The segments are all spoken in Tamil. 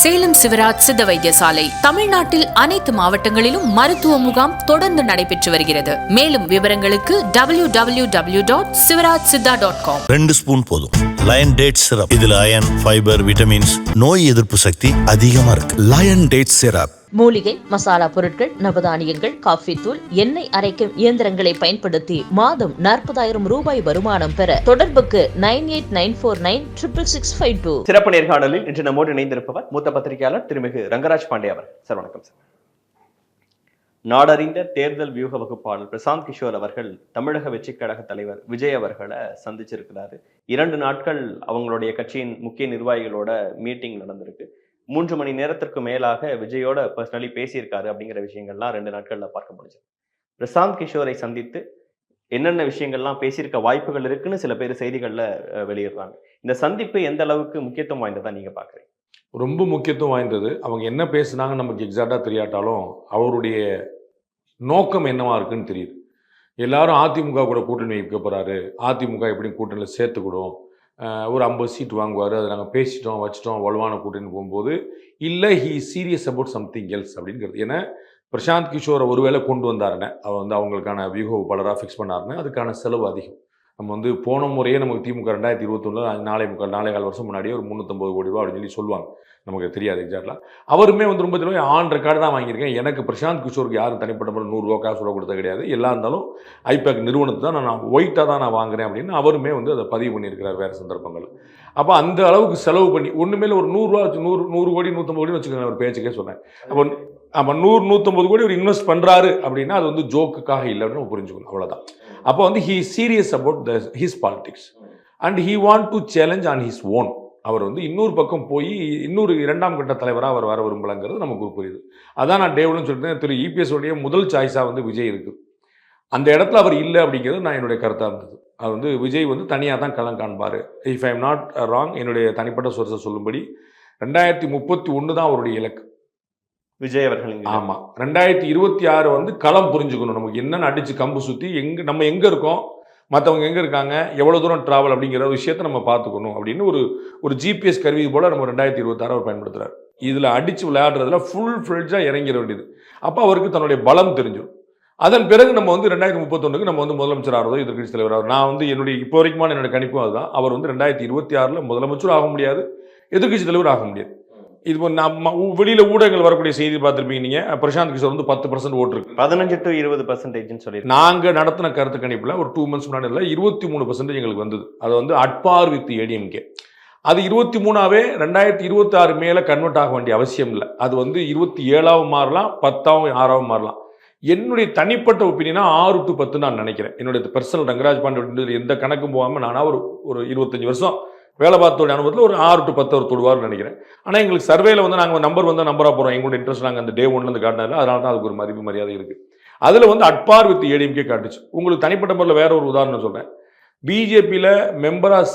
சேலம் சிவராஜ் சித்த வைத்தியசாலை தமிழ்நாட்டில் அனைத்து மாவட்டங்களிலும் மருத்துவ முகாம் தொடர்ந்து நடைபெற்று வருகிறது. மேலும் விவரங்களுக்கு www.sivarajsiddha.com. 2 ஸ்பூன் போதும். Lion date syrup. இதுல அயன், ஃபைபர், விட்டமின்ஸ், நோய் எதிர்ப்பு சக்தி அதிகமா இருக்கு. Lion date syrup. மூலிகை, மசாலா பொருட்கள், நவதானியங்கள், காஃபி தூள், எண்ணெய் அரைக்கும் இயந்திரங்களை பயன்படுத்தி மாதம் 40,000 ரூபாய் வருமானம் பெற தொடர்புக்கு 9894966652. சிறப்பு நேர்காணலில் இன்று நம்மோடு இணைந்திருப்பவர் மூத்த பத்திரிகையாளர் திருமிகு ரங்கராஜ் பாண்டே அவர். சார் வணக்கம் சார். நாடறிந்த தேர்தல் வியூக வகுப்பாளர் பிரசாந்த் கிஷோர் அவர்கள் தமிழக வெற்றி கழக தலைவர் விஜய் அவர்களை சந்திச்சிருக்கிறாரு. 2 நாட்கள் அவங்களுடைய கட்சியின் முக்கிய நிர்வாகிகளோட மீட்டிங் நடந்திருக்கு. 3 மணி நேரத்திற்கு மேலாக விஜயோட பர்சனலி பேசியிருக்காரு அப்படிங்கிற விஷயங்கள்லாம் 2 நாட்கள்ல பார்க்க முடிஞ்சது. பிரசாந்த் கிஷோரை சந்தித்து என்னென்ன விஷயங்கள்லாம் பேசியிருக்க வாய்ப்புகள் இருக்குன்னு சில பேர் செய்திகள்ல வெளியிடுறாங்க. இந்த சந்திப்பு எந்த அளவுக்கு முக்கியத்துவம் வாய்ந்ததா நீங்க பாக்குறீங்க? ரொம்ப முக்கியத்துவம் வாய்ந்தது. அவங்க என்ன பேசுனாங்க நமக்கு எக்ஸாக்டா தெரியாட்டாலும் அவருடைய நோக்கம் என்னவா இருக்குன்னு தெரியுது. எல்லாரும் அதிமுக கூட கூட்டணி வைக்க போறாரு, அதிமுக எப்படி கூட்டணியில் சேர்த்துக்கிடும், ஒரு 50 சீட் வாங்குவார், அதை நாங்கள் பேசிட்டோம் வச்சிட்டோம் வலுவான கூட்டணி போகும்போது இல்லை, he serious about something else அப்படிங்கிறது. ஏன்னா பிரசாந்த் கிஷோரை ஒருவேளை கொண்டு வந்தாருன்னு அவர் அவங்களுக்கான வியூக பலராக ஃபிக்ஸ் பண்ணாருன்னு அதுக்கான செலவு அதிகம். நம்ம போன முறையே நமக்கு திமுக 2021 நாலே கால் வருஷம் முன்னாடியே ஒரு 350 கோடி ரூபா அப்படின்னு சொல்லுவாங்க. நமக்கு தெரியாது எக்ஸாக்டாக. அவருமே ரொம்ப தெரியும், ஆன் ரெக்கார்டு தான் வாங்கியிருக்கேன். எனக்கு பிரசாந்த் கிஷோருக்கு யாரும் தனிப்பட்ட முறை 100 ரூபா காசு கொடுத்த கிடையாது. எல்லா இருந்தாலும் ஐபேக் நிறுவனத்தை தான் நான் ஒயிட்டாக தான் நான் வாங்குறேன் அப்படின்னு அவருமே அதை பதிவு பண்ணியிருக்கிறார் வேறு சந்தர்ப்பங்கள். அப்போ அந்த அளவுக்கு செலவு பண்ணி ஒன்றுமே ஒரு 100 ரூபா 100 கோடி 150 கோடி வச்சுக்கோங்க ஒரு பேச்சுக்கே சொன்னேன். அப்போ 100-150 கோடி ஒரு இன்வெஸ்ட் பண்ணுறாரு அப்படின்னா அது ஜோக்குக்காக இல்லைன்னு நம்ம புரிஞ்சுக்கணும், அவ்வளோதான். அப்போ he serious about his politics and he want to challenge on his own. அவர் இன்னொரு பக்கம் போய் இன்னொரு 2ஆம் கட்ட தலைவராக அவர் வர விரும்பலங்கிறது நமக்கு புரியுது. அதான் நான் டேவிட்னு சொல்லிட்டு திரு இபிஎஸ் உடைய முதல் சாய்ஸாக விஜய் இருக்குது. அந்த இடத்துல அவர் இல்லை அப்படிங்கிறது நான் என்னுடைய கருத்தாக இருந்தது. அது விஜய் தனியாக தான் களம் காண்பார். If I am not wrong, என்னுடைய தனிப்பட்ட சோர்ஸை சொல்லும்படி 2031 தான் அவருடைய இலக்கு விஜய் அவர்கள். ஆமாம், 2026 களம் புரிஞ்சுக்கணும். நமக்கு என்னென்னு அடித்து கம்பு சுற்றி நம்ம எங்கே இருக்கோம், மற்றவங்க எங்கே இருக்காங்க, எவ்வளோ தூரம் ட்ராவல் அப்படிங்கிற விஷயத்தை நம்ம பார்த்துக்கணும் அப்படின்னு ஒரு ஜிபிஎஸ் கருவி போல் நம்ம 2026 அவர் பயன்படுத்துகிறார். இதில் அடித்து விளையாடுறதுல ஃபுல் ஃப்ளெட்ஜாக இறங்கிட வேண்டியது. அப்போ அவருக்கு தன்னுடைய பலம் தெரிஞ்சிடும். அதன் பிறகு நம்ம 2031 நம்ம முதலமைச்சர் ஆகிறதோ எதிர்க்கட்சி தலைவர் ஆகும். நான் என்னுடைய இப்போ வரைக்குமான என்னுடைய கணிப்பும் அதுதான். அவர் 2026 முதலமைச்சரும் ஆக முடியாது, எதிர்க்கட்சி தலைவர் ஆக முடியாது. இது நம்ம வெளியில ஊடகங்கள் வரக்கூடிய செய்தி பார்த்துருப்பீங்க நீங்க. பிரசாந்த் கிஷோர் 10% ஓட்டு இருக்கு, 15 to 20% சொல்லி நாங்க நடத்தின கருத்து கணிப்புல ஒரு 2 months முன்னாடி 23% எங்களுக்கு வந்தது. அது அட்பார் வித் ஏடிஎம்கே. அது 23ஆவே 2026 மேல கன்வெர்ட் ஆக வேண்டிய அவசியம் இல்லை. அது 27ஆவும் மாறலாம், 10ஆவும் 6ஆவும் மாறலாம். என்னுடைய தனிப்பட்ட ஒப்பீனியனா 6 to 10 நான் நினைக்கிறேன். என்னுடைய பர்சனல் ரங்கராஜ் பாண்டே எந்த கணக்கும் போகாம நானா ஒரு 25 வருஷம் வேலை பார்த்தோடைய அனுபவத்தில் ஒரு 6 to 10 அவர் தொடுவார்னு நினைக்கிறேன். ஆனால் எங்களுக்கு சர்வேல நாங்கள் நம்பராக போகிறோம். எங்களோட இன்ட்ரெஸ்ட் நாங்கள் அந்த டே 1 காட்டினால அதனால தான் அதுக்கு ஒரு மதிப்பு மரியாதை இருக்குது. அதில் அட்பார் வித் ஏடிஎம்கே காட்டுச்சு. உங்களுக்கு தனிப்பட்ட முறையில் வேற ஒரு உதாரணம் சொல்கிறேன். பிஜேபியில் மெம்பராக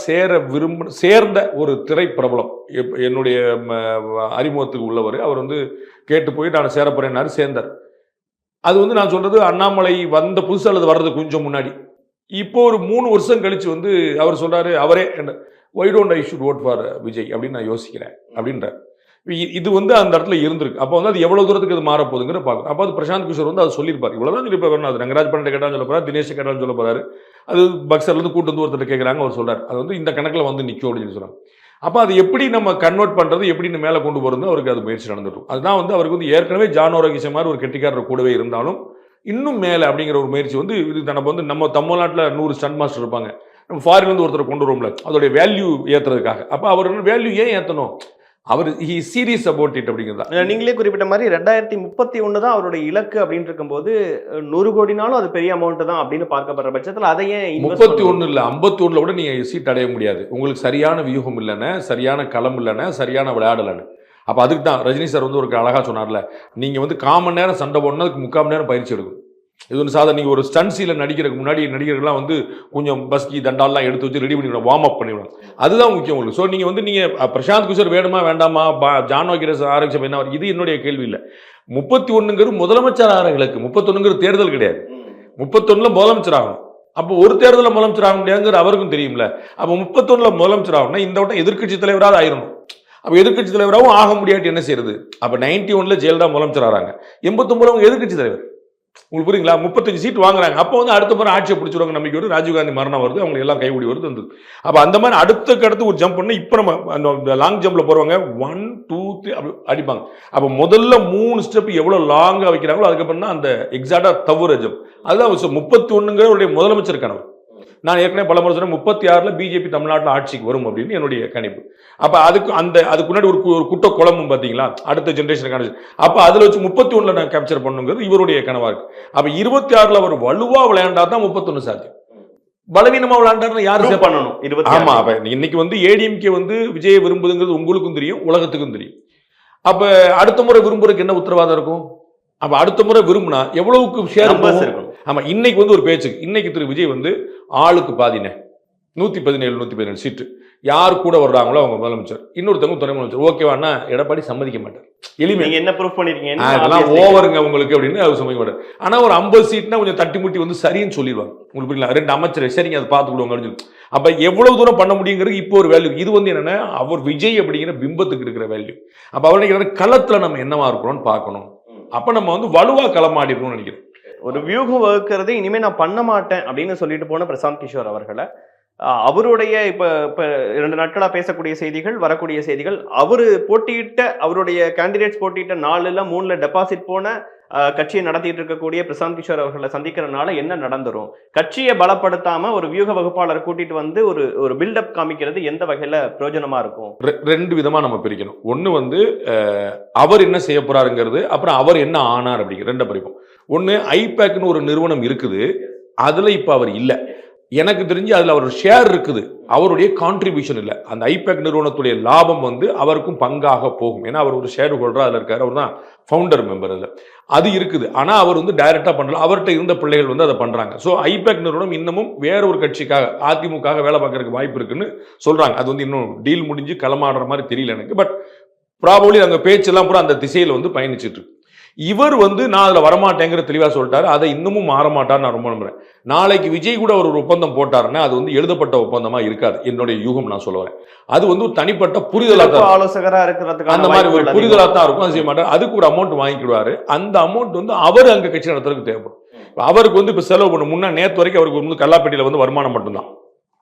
சேர்ந்த ஒரு திரை பிரபலம் என்னுடைய அறிமுகத்துக்கு உள்ளவர். அவர் கேட்டு போய் நான் சேர போறேன்னாரு, சேர்ந்தார். அது நான் சொல்றது அண்ணாமலை வந்த புதுசு அல்லது வர்றது கொஞ்சம் முன்னாடி. இப்போ ஒரு 3 வருஷம் கழிச்சு அவர் சொல்றாரு, அவரே why don't I should vote for Vijay அப்படின்னு நான் யோசிக்கிறேன் அப்படின்ற இது அந்த இடத்துல இருந்திருக்கு. அப்போ அது எவ்வளவு தூரத்துக்கு அது மாறப்போகுதுங்கிற பார்க்கணும். அப்போ அது பிரசாந்த் கிஷோர் அது சொல்லியிருப்பார். இவ்வளவுதான் சொல்லியிருப்பாரு. அது ரங்கராஜ் பாண்டே கேட்டாலும் சொல்ல போறாரு, தினேஷ் கேட்டாலும் சொல்ல போறாரு. அது பக்சர்லேருந்து கூட்டு ஒருத்தர் கேட்குறாங்க, அவர் சொல்றாரு அது இந்த கணக்கில் நிற்கும் அப்படின்னு சொல்றாங்க. அப்போ அது எப்படி நம்ம கன்வெர்ட் பண்றது, எப்படி மேலே கொண்டு போகிறது, அவருக்கு அது முயற்சி நடந்துடும். அதுதான் அவருக்கு ஏற்கனவே ஜான் ஆரோக்கிய மாதிரி ஒரு கெட்டிக்காரர் கூடவே இருந்தாலும் இன்னும் மேலே அப்படிங்கிற ஒரு முயற்சி இது நம்ம நம்ம தமிழ்நாட்டில் 100 ஸ்டண்ட் மாஸ்டர் இருப்பாங்க. நம்ம ஃபாரின்லேருந்து ஒருத்தரை கொண்டு வருவோம்ல, அதோடைய வேல்யூ ஏற்றுறதுக்காக. அப்போ அவர் வேல்யூ ஏன் ஏற்றணும், அவர் ஹி சீரியஸ் அபவுட் இட் அப்படிங்கிறதா. நீங்களே குறிப்பிட்ட மாதிரி 2031 தான் அவருடைய இலக்கு அப்படின்னு இருக்கும்போது 100 கோடினாலும் அது பெரிய அமௌண்ட் தான் அப்படின்னு பார்க்கப்படுற பட்சத்தில் அதை ஏன் 31 இல்லை 51 கூட நீங்கள் சீட் அடைய முடியாது. உங்களுக்கு சரியான வியூகம் இல்லைன்னு, சரியான களம் இல்லைன்னு, சரியான விளையாடலைன்னு. அப்போ அதுக்கு தான் ரஜினி சார் ஒரு அழகாக சொன்னார்ல, நீங்கள் 1/4 மணி நேரம் சண்டை போடணும், அதுக்கு 3/4 மணி நேரம் பயிற்சி எடுக்கும். இது சாதா நீங்கள் ஒரு ஸ்டன் சீனில் நடிக்கிறதுக்கு முன்னாடி நடிகர்கள்லாம் கொஞ்சம் பஸ்கி தண்டாலாம் எடுத்து வச்சு ரெடி பண்ணிவிடும், வார்ம் அப் பண்ணிவிடும். அதுதான் முக்கியம் உங்களுக்கு. ஸோ நீங்கள் பிரசாந்த் கிஷோர் வேணுமா வேண்டாமா, ஜான் ஆரோக்கியம் என்ன, இது என்னுடைய கேள்வி இல்லை. 31 முதலமைச்சர் ஆகிறவங்களுக்கு, 31 தேர்தல் கிடையாது. 31 முதலமைச்சர் ஆகணும். அப்போ ஒரு தேர்தலில் முதலமைச்சர் ஆக முடியாதுங்கிற அவருக்கும் தெரியும்ல. அப்போ 31 முதலமைச்சர் ஆகணும்னா இந்த வட்டம் எதிர்க்கட்சி தலைவராக ஆயிரணும். அப்போ எதிர்க்கட்சி தலைவராகவும் ஆக முடியாட்டி என்ன செய்யறது? அப்போ 91ல் ஜெயலலிதா முதலமைச்சர் ஆகிறாங்க, 89 அவங்க எதிர்க்கட்சி தலைவர். உங்களுக்கு புரியுங்களா? 35 சீட் வாங்குறாங்க. அப்போ வந்து அடுத்த முறை ஆட்சியை பிடிச்சிருவாங்க நம்பிக்கை வருது. ராஜீவ்காந்தி மரணம் வருது, அவங்களுக்கு எல்லாம் கைகூடி வருது வந்தது. அப்போ அந்த மாதிரி அடுத்து ஒரு ஜம்ப் பண்ணி இப்போ நம்ம அந்த லாங் ஜம்பில் போகிறவங்க 1 2 3 அப்படி அடிப்பாங்க. அப்போ முதல்ல 3 ஸ்டெப் எவ்வளோ லாங்காக வைக்கிறாங்களோ அதுக்கப்புறம் தான் அந்த எக்ஸாக்டாக தவறு ஜம்ப். அதுதான் 31ங்கிற முதலமைச்சர் கனவு. நான் ஏற்கனவே பல முறை சொன்னேன், 36ல் பிஜேபி தமிழ்நாட்டில் ஆட்சிக்கு வரும் அப்படின்னு என்னுடைய கணிப்பு. அப்போ அதுக்கு முன்னாடி ஒரு குட்ட குழம்பும் பார்த்தீங்களா, அடுத்த ஜென்ரேஷனுக்கான. அப்போ அதில் வச்சு 31ல் நான் கேப்சர் பண்ணுங்கிறது இவருடைய கனவா இருக்கு. அப்போ 26ல் அவர் வலுவா விளையாண்டா தான் 31 சாத்தியம். பலவீனமா விளையாண்டாருன்னு யாரு பண்ணணும்? ஆமா, அப்ப இன்னைக்கு வந்து ஏடிஎம்கே வந்து விஜயை விரும்புதுங்கிறது உங்களுக்கும் தெரியும், உலகத்துக்கும் தெரியும். அப்ப அடுத்த முறை விரும்புறதுக்கு என்ன உத்தரவாதம் இருக்கும்? அப்ப அடுத்த முறை விரும்பினா எவ்வளவுக்கு ஷேர் இருக்கும்? ஆமா, இன்னைக்கு வந்து ஒரு பேச்சுக்கு இன்னைக்கு திரு விஜய் வந்து ஆளுக்கு பாதினே 117 சீட்டு யார் கூட வர்றாங்களோ அவங்க முதலமைச்சர், இன்னொருத்தவங்க துணை முதலமைச்சர். ஓகேவானா எடப்பாடி சம்மதிக்க மாட்டார். எளிமை என்ன ப்ரூஃப் பண்ணிருக்கீங்க, அதெல்லாம் ஓவருங்க உங்களுக்கு அப்படின்னு அவர் சம்மதிக்க மாட்டார். ஆனா ஒரு 50 சீட்னா கொஞ்சம் தட்டி முட்டி வந்து சரின்னு சொல்லிடுவாங்க. உங்களுக்கு புரியல, 2 அமைச்சர் சரிங்க அதை பார்த்துக்கிடுவாங்க அப்படின்னு சொல்லி. அப்ப எவ்வளவு தூரம் பண்ண முடியுங்கிறது இப்போ ஒரு வேல்யூ. இது வந்து என்னன்னா அவர் விஜய் அப்படிங்கிற பிம்பத்துக்கு இருக்கிற வேல்யூ. அப்ப அவருடைய களத்துல நம்ம என்னவா இருக்கிறோம்னு பார்க்கணும். அப்ப நம்ம வந்து வலுவா களமாடிக்கணும்னு நினைக்கிறேன். ஒரு வியூகம் வகுக்கிறது இனிமே நான் பண்ண மாட்டேன் அப்படின்னு சொல்லிட்டு போன பிரசாந்த் கிஷோர் அவர்களை அவருடைய இப்ப 2 நாட்களா பேசக்கூடிய செய்திகள், வரக்கூடிய செய்திகள், அவருடைய கேண்டிடேட்ஸ் போட்டியிட்ட 4ல் 3ல் டெபாசிட் போன கட்சியை நடத்திட்டு இருக்கக்கூடிய பிரசாந்த் கிஷோர் அவர்களை சந்திக்கிறதுனால என்ன நடந்துரும்? கட்சியை பலப்படுத்தாம ஒரு வியூக வகுப்பாளரை கூட்டிட்டு வந்து ஒரு பில்டப் காமிக்கிறது எந்த வகையில பிரயோஜனமா இருக்கும்? 2 விதமா நம்ம பிரிக்கணும். ஒண்ணு வந்து அவர் என்ன செய்ய போறாருங்கிறது, அப்புறம் அவர் என்ன ஆனார் அப்படிங்கிற 2 பிரிப்போம். ஒண்ணு ஐபேக்னு ஒரு நிறுவனம் இருக்குது, அதுல இப்ப அவர் இல்லை. எனக்கு தெரிஞ்சு அதுல அவர் ஷேர் இருக்குது, அவருடைய கான்ட்ரிபியூஷன் இல்லை. அந்த ஐபேக் நிறுவனத்துடைய லாபம் வந்து அவருக்கும் பங்காக போகும். ஏன்னா அவர் ஒரு ஷேர் ஹோல்டரா அதுல இருக்காரு, அவர் தான் ஃபவுண்டர் மெம்பர். அதுல அது இருக்குது. ஆனா அவர் வந்து டைரக்டா பண்ணல, அவர்கிட்ட இருந்த பிள்ளைகள் வந்து அதை பண்றாங்க. ஸோ ஐபேக் நிறுவனம் இன்னமும் வேற ஒரு கட்சிக்காக அதிமுக வேலை பார்க்கறதுக்கு வாய்ப்பு இருக்குன்னு சொல்றாங்க. அது வந்து இன்னும் டீல் முடிஞ்சு களமாடுற மாதிரி தெரியல எனக்கு. பட் ப்ராபபிலி அங்க பேச்செல்லாம் கூட அந்த திசையில வந்து பயணிச்சுட்டு இருக்கு. இவர் வந்து நான் அதில் வரமாட்டேங்கிற தெளிவாக சொல்லிட்டாரு. அதை இன்னமும் மாறமாட்டார் நான் ரொம்ப நம்புறேன். நாளைக்கு விஜய் கூட ஒரு ஒப்பந்தம் போட்டாருன்னா அது வந்து எழுதப்பட்ட ஒப்பந்தமா இருக்காது, என்னுடைய யூகம் நான் சொல்ல வரேன். அது வந்து ஒரு தனிப்பட்ட புரிதலாக ஆலோசகராக இருக்கிறதுக்கு அந்த மாதிரி ஒரு புரிதலாக தான் இருக்கும். அது செய்ய மாட்டார். அதுக்கு ஒரு அமௌண்ட் வாங்கிக்கிடுவாரு. அந்த அமௌண்ட் வந்து அவர் அங்கே கட்சி நடத்துறதுக்கு தேவைப்படும். அவருக்கு வந்து இப்போ செலவு பண்ண முன்னா நேற்று வரைக்கும் அவருக்கு வந்து கல்லாப்பேட்டையில் வந்து வருமானம் மட்டும்தான்.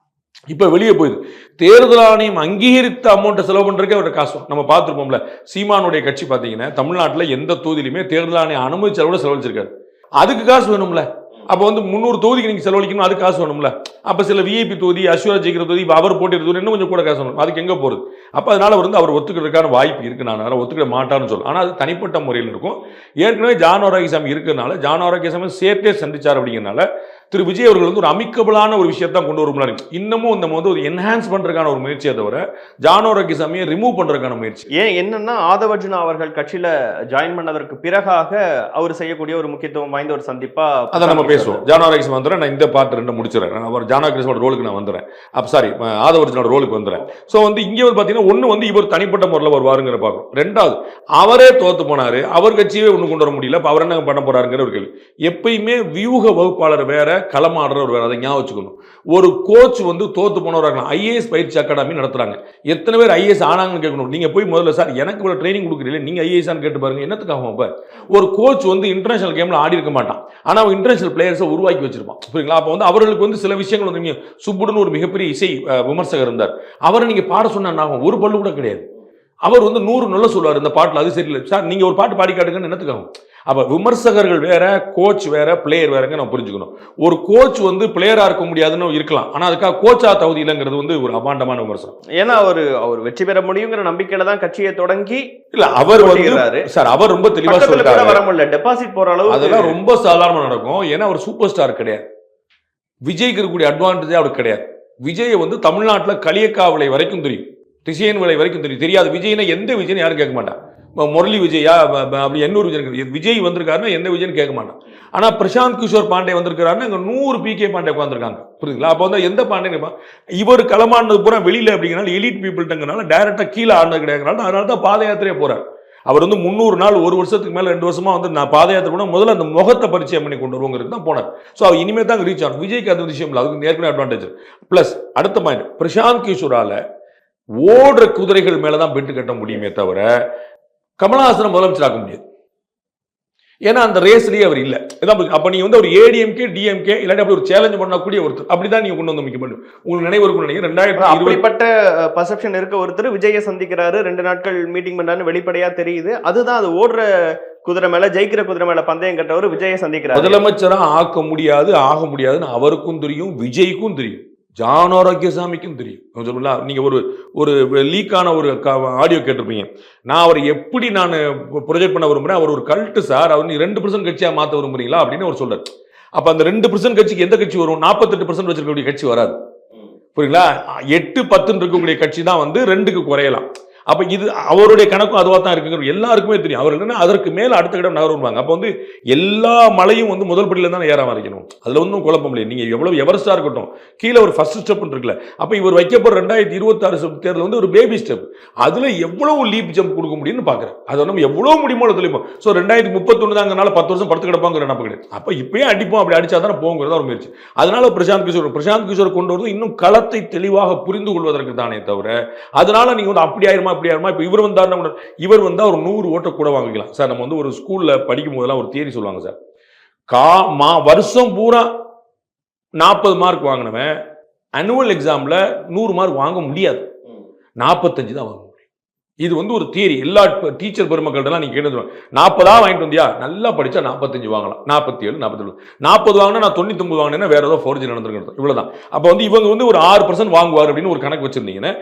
இப்ப வெளியே போகுது. தேர்தல் ஆணையம் அங்கீகரித்த அமௌண்ட்டை செலவு பண்றதுக்கே அவருடைய காசு நம்ம பார்த்துருப்போம்ல. சீமானுடைய கட்சி பார்த்தீங்கன்னா தமிழ்நாட்டில் எந்த தொகுதியிலுமே தேர்தல் ஆணையம் அனுமதி செலவோட செலவழிச்சிருக்காரு. அதுக்கு காசு வேணும்ல. அப்போ வந்து 300 தொகுதிக்கு நீங்க செலவழிக்கணும், அதுக்கு காசு வேணும்ல. அப்ப சில விஐபி தொகுதி, அஸ்வரா ஜெயிக்கிற தொகுதி, அவர் போட்டிருக்க இன்னும் கொஞ்சம் கூட காசு வேணும். அதுக்கு எங்க போறது? அப்ப அதனால வந்து அவர் ஒத்துக்கிறதுக்கான வாய்ப்பு இருக்கு. நான் ஒத்துக்கிட மாட்டான்னு சொல்ல, ஆனா அது தனிப்பட்ட முறையில் இருக்கும். ஏற்கனவே ஜான் ஆரோக்கியசாமி இருக்கிறதுனால, ஜான் ஆரோக்கியசாமி சேர்த்தே சந்திச்சார் அப்படிங்கிறனால திரு விஜய் அவர்கள் வந்து ஒரு அமிக்கபிளான ஒரு விஷயத்தான் கொண்டு வரும். இன்னமும் இந்த வந்து ஒரு என்ஹான்ஸ் பண்றதுக்கான ஒரு முயற்சியை தவிர ஜான் ஆரோக்கியசாமியை ரிமூவ் பண்றதுக்கான முயற்சி. ஏன் என்னன்னா ஆதவர்ஜுனா அவர்கள் கட்சியில ஜாயின் பண்ணதற்கு பிறகாக அவர் செய்யக்கூடிய ஒரு முக்கியத்துவம் வாய்ந்த ஒரு சந்திப்பா அதை நம்ம பேசுவோம். ஜான் ஆரோக்கியசாமி வந்துடுறேன், நான் இந்த பார்ட் 2 முடிச்சிடறேன். அவர் ஜான் ஆரோக்கியசாமி ரோலுக்கு நான் வந்துடுறேன். சாரி, ஆதவர்ஜுனோட ரோலுக்கு வந்துடுறேன். ஸோ வந்து இங்கே வந்து பார்த்தீங்கன்னா ஒன்று வந்து இவர் தனிப்பட்ட முறையில் வருவாருங்கிற பார்க்கணும். 2வது அவரே தோத்து போனாரு, அவர் கட்சியே ஒன்று கொண்டு வர முடியல. இப்போ அவர் என்ன பண்ண போறாருங்கிற ஒரு கேள்வி. எப்பயுமே வியூக வகுப்பாளர் வேற, களமாடுறவர் வேற. அதை ஞாபகம் வச்சுக்கணும். ஒரு கோச் வந்து தோத்து போனவராக ஐஏஎஸ் பயிற்சி அகாடமி நடத்துறாங்க. எத்தனை பேர் ஐஏஎஸ் ஆனாங்கன்னு கேட்கணும். நீங்க போய் முதல்ல சார் எனக்கு இவ்வளவு ட்ரைனிங் கொடுக்குறீங்க, நீங்க ஐஏஎஸ் கேட்டு பாருங்க. என்னத்துக்காக? இப்ப ஒரு கோச் வந்து இன்டர்நேஷனல் கேம்ல ஆடி இருக்க மாட்டான், ஆனா அவன் இன்டர்நேஷனல் பிளேயர்ஸை உருவாக்கி வச்சிருப்பான். புரியுங்களா? அப்போ வந்து அவர்களுக்கு வந்து சில விஷயங்கள் வந்து சுப்புடுன்னு ஒரு மிகப்பெரிய இசை விமர்சகர் இருந்தார். அவரை நீங்க பாட சொன்னா ஒரு பல்லு கூட கிடையாது. அவர் வந்து 100 நல்ல சொல்லுவார். இந்த பாட்டுல அது சரியில்லை சார், நீங்க ஒரு பாட்டு பாடி காட்டுங்கன்னு என்னத்துக்காகும்? அப்ப விமர்சகர்கள் வேற, கோச் வேற, பிளேயர் வேறங்க நம்ம புரிஞ்சுக்கணும். ஒரு கோச் வந்து பிளேயரா இருக்க முடியாதுன்னு இருக்கலாம், ஆனா அதுக்காக கோச்சா தகுதி இல்லைங்கிறது வந்து ஒரு அபாண்டமான விமர்சனம். ஏன்னா அவர் வெற்றி பெற முடியுங்கிற நம்பிக்கையில தான் கட்சியை தொடங்கி இல்ல அவர் வந்து சார் அவர் ரொம்ப தெளிவா சொல்லிட்டாரு. வர முடியல, டெபாசிட் போற அளவு அதெல்லாம் ரொம்ப சாதாரணமா நடக்கும். ஏன்னா அவர் சூப்பர் ஸ்டார் கிடையாது. விஜய்க்கு இருக்கக்கூடிய அட்வான்டேஜ் அவருக்கு கிடையாது. விஜய் வந்து தமிழ்நாட்டில் களியக்காவலை வரைக்கும் தெரியும், திசையன் விலை வரைக்கும் தெரியும். தெரியாது விஜய்னா எந்த விஜய்னு யாரும் கேட்க மாட்டான். முரளி விஜயா அப்படி 800 விஜய், விஜய் வந்திருக்காருன்னா எந்த விஜய்னு கேட்க மாட்டான். ஆனா பிரசாந்த் கிஷோர் பாண்டே வந்திருக்காருன்னா இங்க 100 பிகே பாண்டே உட்காந்துருக்காங்க. புரியுதுங்களா? அப்போ வந்து எந்த பாண்டே இவர் களமானது பூரா வெளியில அப்படிங்கிறனால எலிட் பீப்புள்ங்கிறனால டைரக்டா கீழே ஆனது கிடையாது. அதனால தான் பாத யாத்திரையே போறாரு. அவர் வந்து 300 நாள், 1 வருஷத்துக்கு மேல 2 வருஷமா வந்து நான் பாத யாத்திரை போனா முதல்ல அந்த முகத்தை பரிச்சயம் பண்ணி கொண்டு வருவோங்கிறது தான் போனார். ஸோ அவர் இனிமே தான் ரீச் ஆகும். விஜய்க்கு அந்த விஷயம் இல்லை, அதுக்கு ஏற்கனவே அட்வான்டேஜ். பிளஸ் அடுத்த பாயிண்ட், பிரசாந்த் கிஷோரால ஓடுற குதிரைகள் மேலதான் பெட்டு கட்ட முடியுமே தவிர கமலஹாசனை முதலமைச்சராக்க முடியாது. ஏன்னா அந்த ரேஸ்லயே அவர் இல்ல. அப்ப நீங்க வந்து ஒரு ஏடிஎம்கே டிஎம்கே இல்லாட்டி அப்படி ஒரு சேலஞ்ச் பண்ணக்கூடிய ஒருத்தர் அப்படிதான் நீங்க கொண்டு வந்து முக்கியம் பண்ணும். உங்களுக்கு நினைவு இருக்கும் நினைக்கிறேன் 2020 அப்படிப்பட்ட பர்செப்ஷன் இருக்க ஒருத்தர் விஜயை சந்திக்கிறாரு, 2 நாட்கள் மீட்டிங் பண்றாரு, வெளிப்படையா தெரியுது. அதுதான் அது ஓடுற குதிரை மேல ஜெயிக்கிற குதிரை மேல பந்தயம் கட்டவர் விஜயை சந்திக்கிறார். முதலமைச்சரா ஆக முடியாதுன்னு அவருக்கும் தெரியும், விஜய்க்கும் தெரியும், ஜான் ஆரோக்கியசாமிக்கும் தெரியும். நீங்க ஒரு லீக்கான ஒரு ஆடியோ கேட்டிருப்பீங்க. நான் அவரை எப்படி நான் ப்ரொஜெக்ட் பண்ண விரும்புறேன், அவர் ஒரு கல்ட்டு சார், அவர் 2% கட்சியா மாத்த விரும்புறீங்களா அப்படின்னு அவர் சொல்றாரு. அப்ப அந்த 2% கட்சிக்கு எந்த கட்சி வரும்? 48% வச்சிருக்கக்கூடிய கட்சி வராது. புரியுங்களா? 8-10 இருக்கக்கூடிய கட்சி தான் வந்து 2க்கு குறையலாம். அப்ப இது அவருடைய கணக்கும் அதுவா தான் இருக்குங்கிறது எல்லாருக்குமே தெரியும். அவர் என்ன அதற்கு மேல அடுத்த கடம் நகருவாங்க. அப்ப வந்து எல்லா மலையும் வந்து முதல் படியில தான் ஏற ஆரம்பிக்கணும். அதுல ஒன்றும் குழப்பம் இல்லை. நீங்க எவ்வளவு எவரெஸ்டா இருக்கட்டும், கீழே ஒரு ஃபர்ஸ்ட் ஸ்டெப் இருக்குல்ல. அப்ப இவர் வைக்கப்படுற 2026 தேர்தல் வந்து ஒரு பேபி ஸ்டெப். அதுல எவ்வளவு லீப் ஜம்ப் கொடுக்க முடியும்னு பாக்குறேன். அதை நம்ம எவ்வளவு முடியுமோ தெரியுமா. ஸோ 2031 தாங்கனால 10 வருஷம் படுத்து கிடப்பாங்கிற நம்ம கிடையாது. அப்ப இப்பயே அடிப்போம், அப்படி அடிச்சா தானே போங்கிறதா ஒரு முயற்சி. அதனால பிரசாந்த் கிஷோர் கொண்டு வரது இன்னும் களத்தை தெளிவாக புரிந்து கொள்வதற்கு தானே தவிர, அதனால நீங்க வந்து அப்படி ஆயிருமா இப்ப இவர் வந்தா ஒரு 100 ஓட்ட கூட வாங்கிக்கலாம் சார். நம்ம வந்து ஒரு ஸ்கூல்ல படிக்கும் போதெல்லாம் ஒரு தியரி சொல்லுவாங்க சார். வருஷம் பூரா 40 மார்க் வாங்கினவன் அனுவல் எக்ஸாம்ல 100 மார்க் வாங்க முடியாது, 45 தான் வாங்க முடியும். இது வந்து ஒரு தியரி. எல்லா டீச்சர் பெருமக்கள்லாம் நீங்க கேட்டு 40 வாங்கிட்டு வந்தியா, நல்லா படிச்சா 45 வாங்கலாம், 47 47 40 வாங்கினா நான் 99 வாங்கினேன்னா வேற ஏதோ ஃபோர்ஜரி நடந்திருக்கிறது. இவ்வளவுதான். அப்ப வந்து இவங்க வந்து ஒரு 6% வாங்குவார் அப்படின்னு ஒரு கணக்கு வச்சிருந்தீங்கன்னா,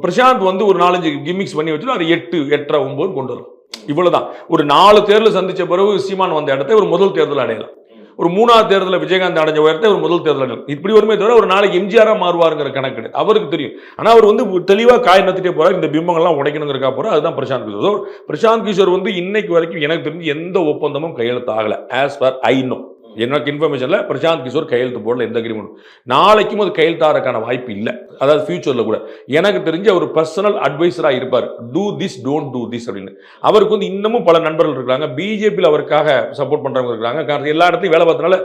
பிரசாந்த் வந்து ஒரு 4-5 கிமிக்ஸ் பண்ணி வச்சு அது 8, 8, 9 கொண்டு வரும். இவ்வளவுதான். ஒரு 4 தேர்தல் சந்திச்ச பிறகு சீமான் வந்த இடத்தை ஒரு முதல் தேர்தல் அடையலாம். ஒரு 3வது தேர்தலில் விஜயகாந்த் அடைஞ்ச உயரத்தை ஒரு முதல் தேர்தல் இப்படி வருமே தவிர ஒரு நாளைக்கு எம்ஜிஆரா மாறுவாருங்கிற கணக்கு கிடையாது. அவருக்கு தெரியும். ஆனா அவர் வந்து தெளிவா காய் நத்திட்டே போறாரு. இந்த பிம்பங்கள்லாம் உடைக்கணுங்கிறக்கா போற. அதுதான் பிரசாந்த் கிஷோர். பிரசாந்த் கிஷோர் வந்து இன்னைக்கு வரைக்கும் எனக்கு தெரிஞ்சு எந்த ஒப்பந்தமும் கையெழுத்து ஆகல. ஆஸ் பர் ஐ நோ, எனக்கு இன்ஃபர்மேஷன்ல பிரசாந்த் கிஷோர் கையெழுத்து போடல எந்த அக்ரிமெண்ட். நாளைக்கும் அது கையெழுத்தாறதுக்கான வாய்ப்பு இல்லை. அதாவது ஃபியூச்சர்ல கூட எனக்கு தெரிஞ்ச ஒரு பர்சனல் அட்வைசரா இருப்பார். Do this, don't do this அப்படின்னு. அவருக்கு வந்து இன்னமும் பல நண்பர்கள் இருக்காங்க. பிஜேபியில் அவருக்காக சப்போர்ட் பண்றவங்க இருக்காங்க. காரணம் எல்லா இடத்தையும் வேலை பார்த்தனால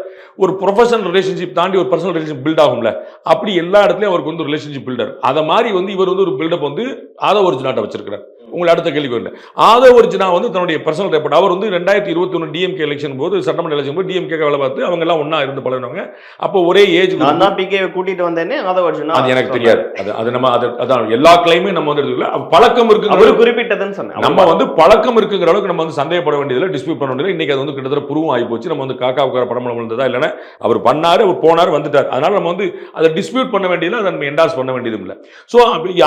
ஒரு ப்ரொஃபஷனல் ரிலேஷன்ஷிப் தாண்டி ஒரு பர்சனல் ரிலேஷன்ஷிப் பில்ட் ஆகும்ல. அப்படி எல்லா இடத்துலயும் அவருக்கு வந்து ரிலேஷன்ஷிப் பில்டர். அதை மாதிரி வந்து இவர் வந்து ஒரு பில்டப் வந்து ஆதவ ஒரிஜினாட்ட வச்சிருக்கிறார். உங்களை அடுத்த கேள்வி வரல. ஆதவ ஒரிஜினா வந்து தன்னுடைய பர்சனல் ரெப்போர்ட் அவர் வந்து 2021 டிஎம்கே எலெக்ஷன் போது, சட்டமன்ற எலெக்ஷன் போது டிஎம்கே வேலை பார்த்து அவங்க எல்லாம் ஒன்னா இருந்து பழகினவங்க. அப்போ ஒரே ஏஜ். நான் தான் பிகே கூட்டிட்டு வந்தேனே ஆதவ ஒரிஜினா. அது எனக்கு தெரியாது. அது நம்ம அதான் எல்லா கிளைமே நம்ம வந்து எடுத்துக்கல. பழக்கம் இருக்கு, அவர் குறிப்பிட்டதுன்னு சொன்னேன். நம்ம வந்து பழக்கம் இருக்குங்கிற அளவுக்கு நம்ம வந்து சந்தேகப்பட வேண்டியதில்லை, டிஸ்பியூட் பண்ண வேண்டியதில்லை. இன்னைக்கு அது வந்து கிட்டத்தட்ட ப்ரூவ் ஆகி போச்சு. நம்ம வந்து காக்கா உட்கார படம் விழுந்ததா இல்லைன்னா அவர் பண்ணாரு, அவர் போனார், வந்துட்டார். அதனால நம்ம வந்து அதை டிஸ்பியூட் பண்ண வேண்டியதில்லை, அதை நம்ம என்டாஸ் பண்ண வேண்டியதும் இல்லை. ஸோ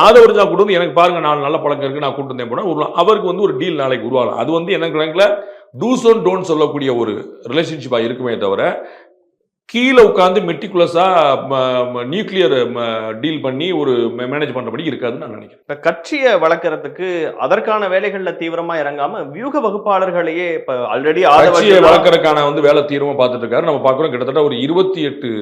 ஆதவ ஒரிஜினா கூட வந்து எனக்கு பாருங்க 4 நல்ல பழக்கம் இருக்கு, நான் கூட்டு வந்தேன் போனா அவருக்கு வந்து ஒரு டீல் நாளைக்கு உருவாகும். அது வந்து எனக்கு டூஸ் அண்ட் டோன்ட் சொல்லக்கூடிய ஒரு ரிலேஷன்ஷிப்பா இருக்குமே தவிர கீழே உட்காந்து மெட்டிகுலஸா நியூக்ளியர் டீல் பண்ணி ஒரு மேனேஜ் பண்றபடி இருக்காதுன்னு நான் நினைக்கிறேன். கட்சியை வளர்க்கறதுக்கு அதற்கான வேலைகள்ல தீவிரமா இறங்காம வியூக வகுப்பாளர்களையே இப்ப ஆல்ரெடி கட்சியை வளர்க்கறதுக்கான வந்து வேலை தீவிரமா பார்த்துட்டு இருக்காரு. நம்ம பார்க்கிறோம் கிட்டத்தட்ட ஒரு 28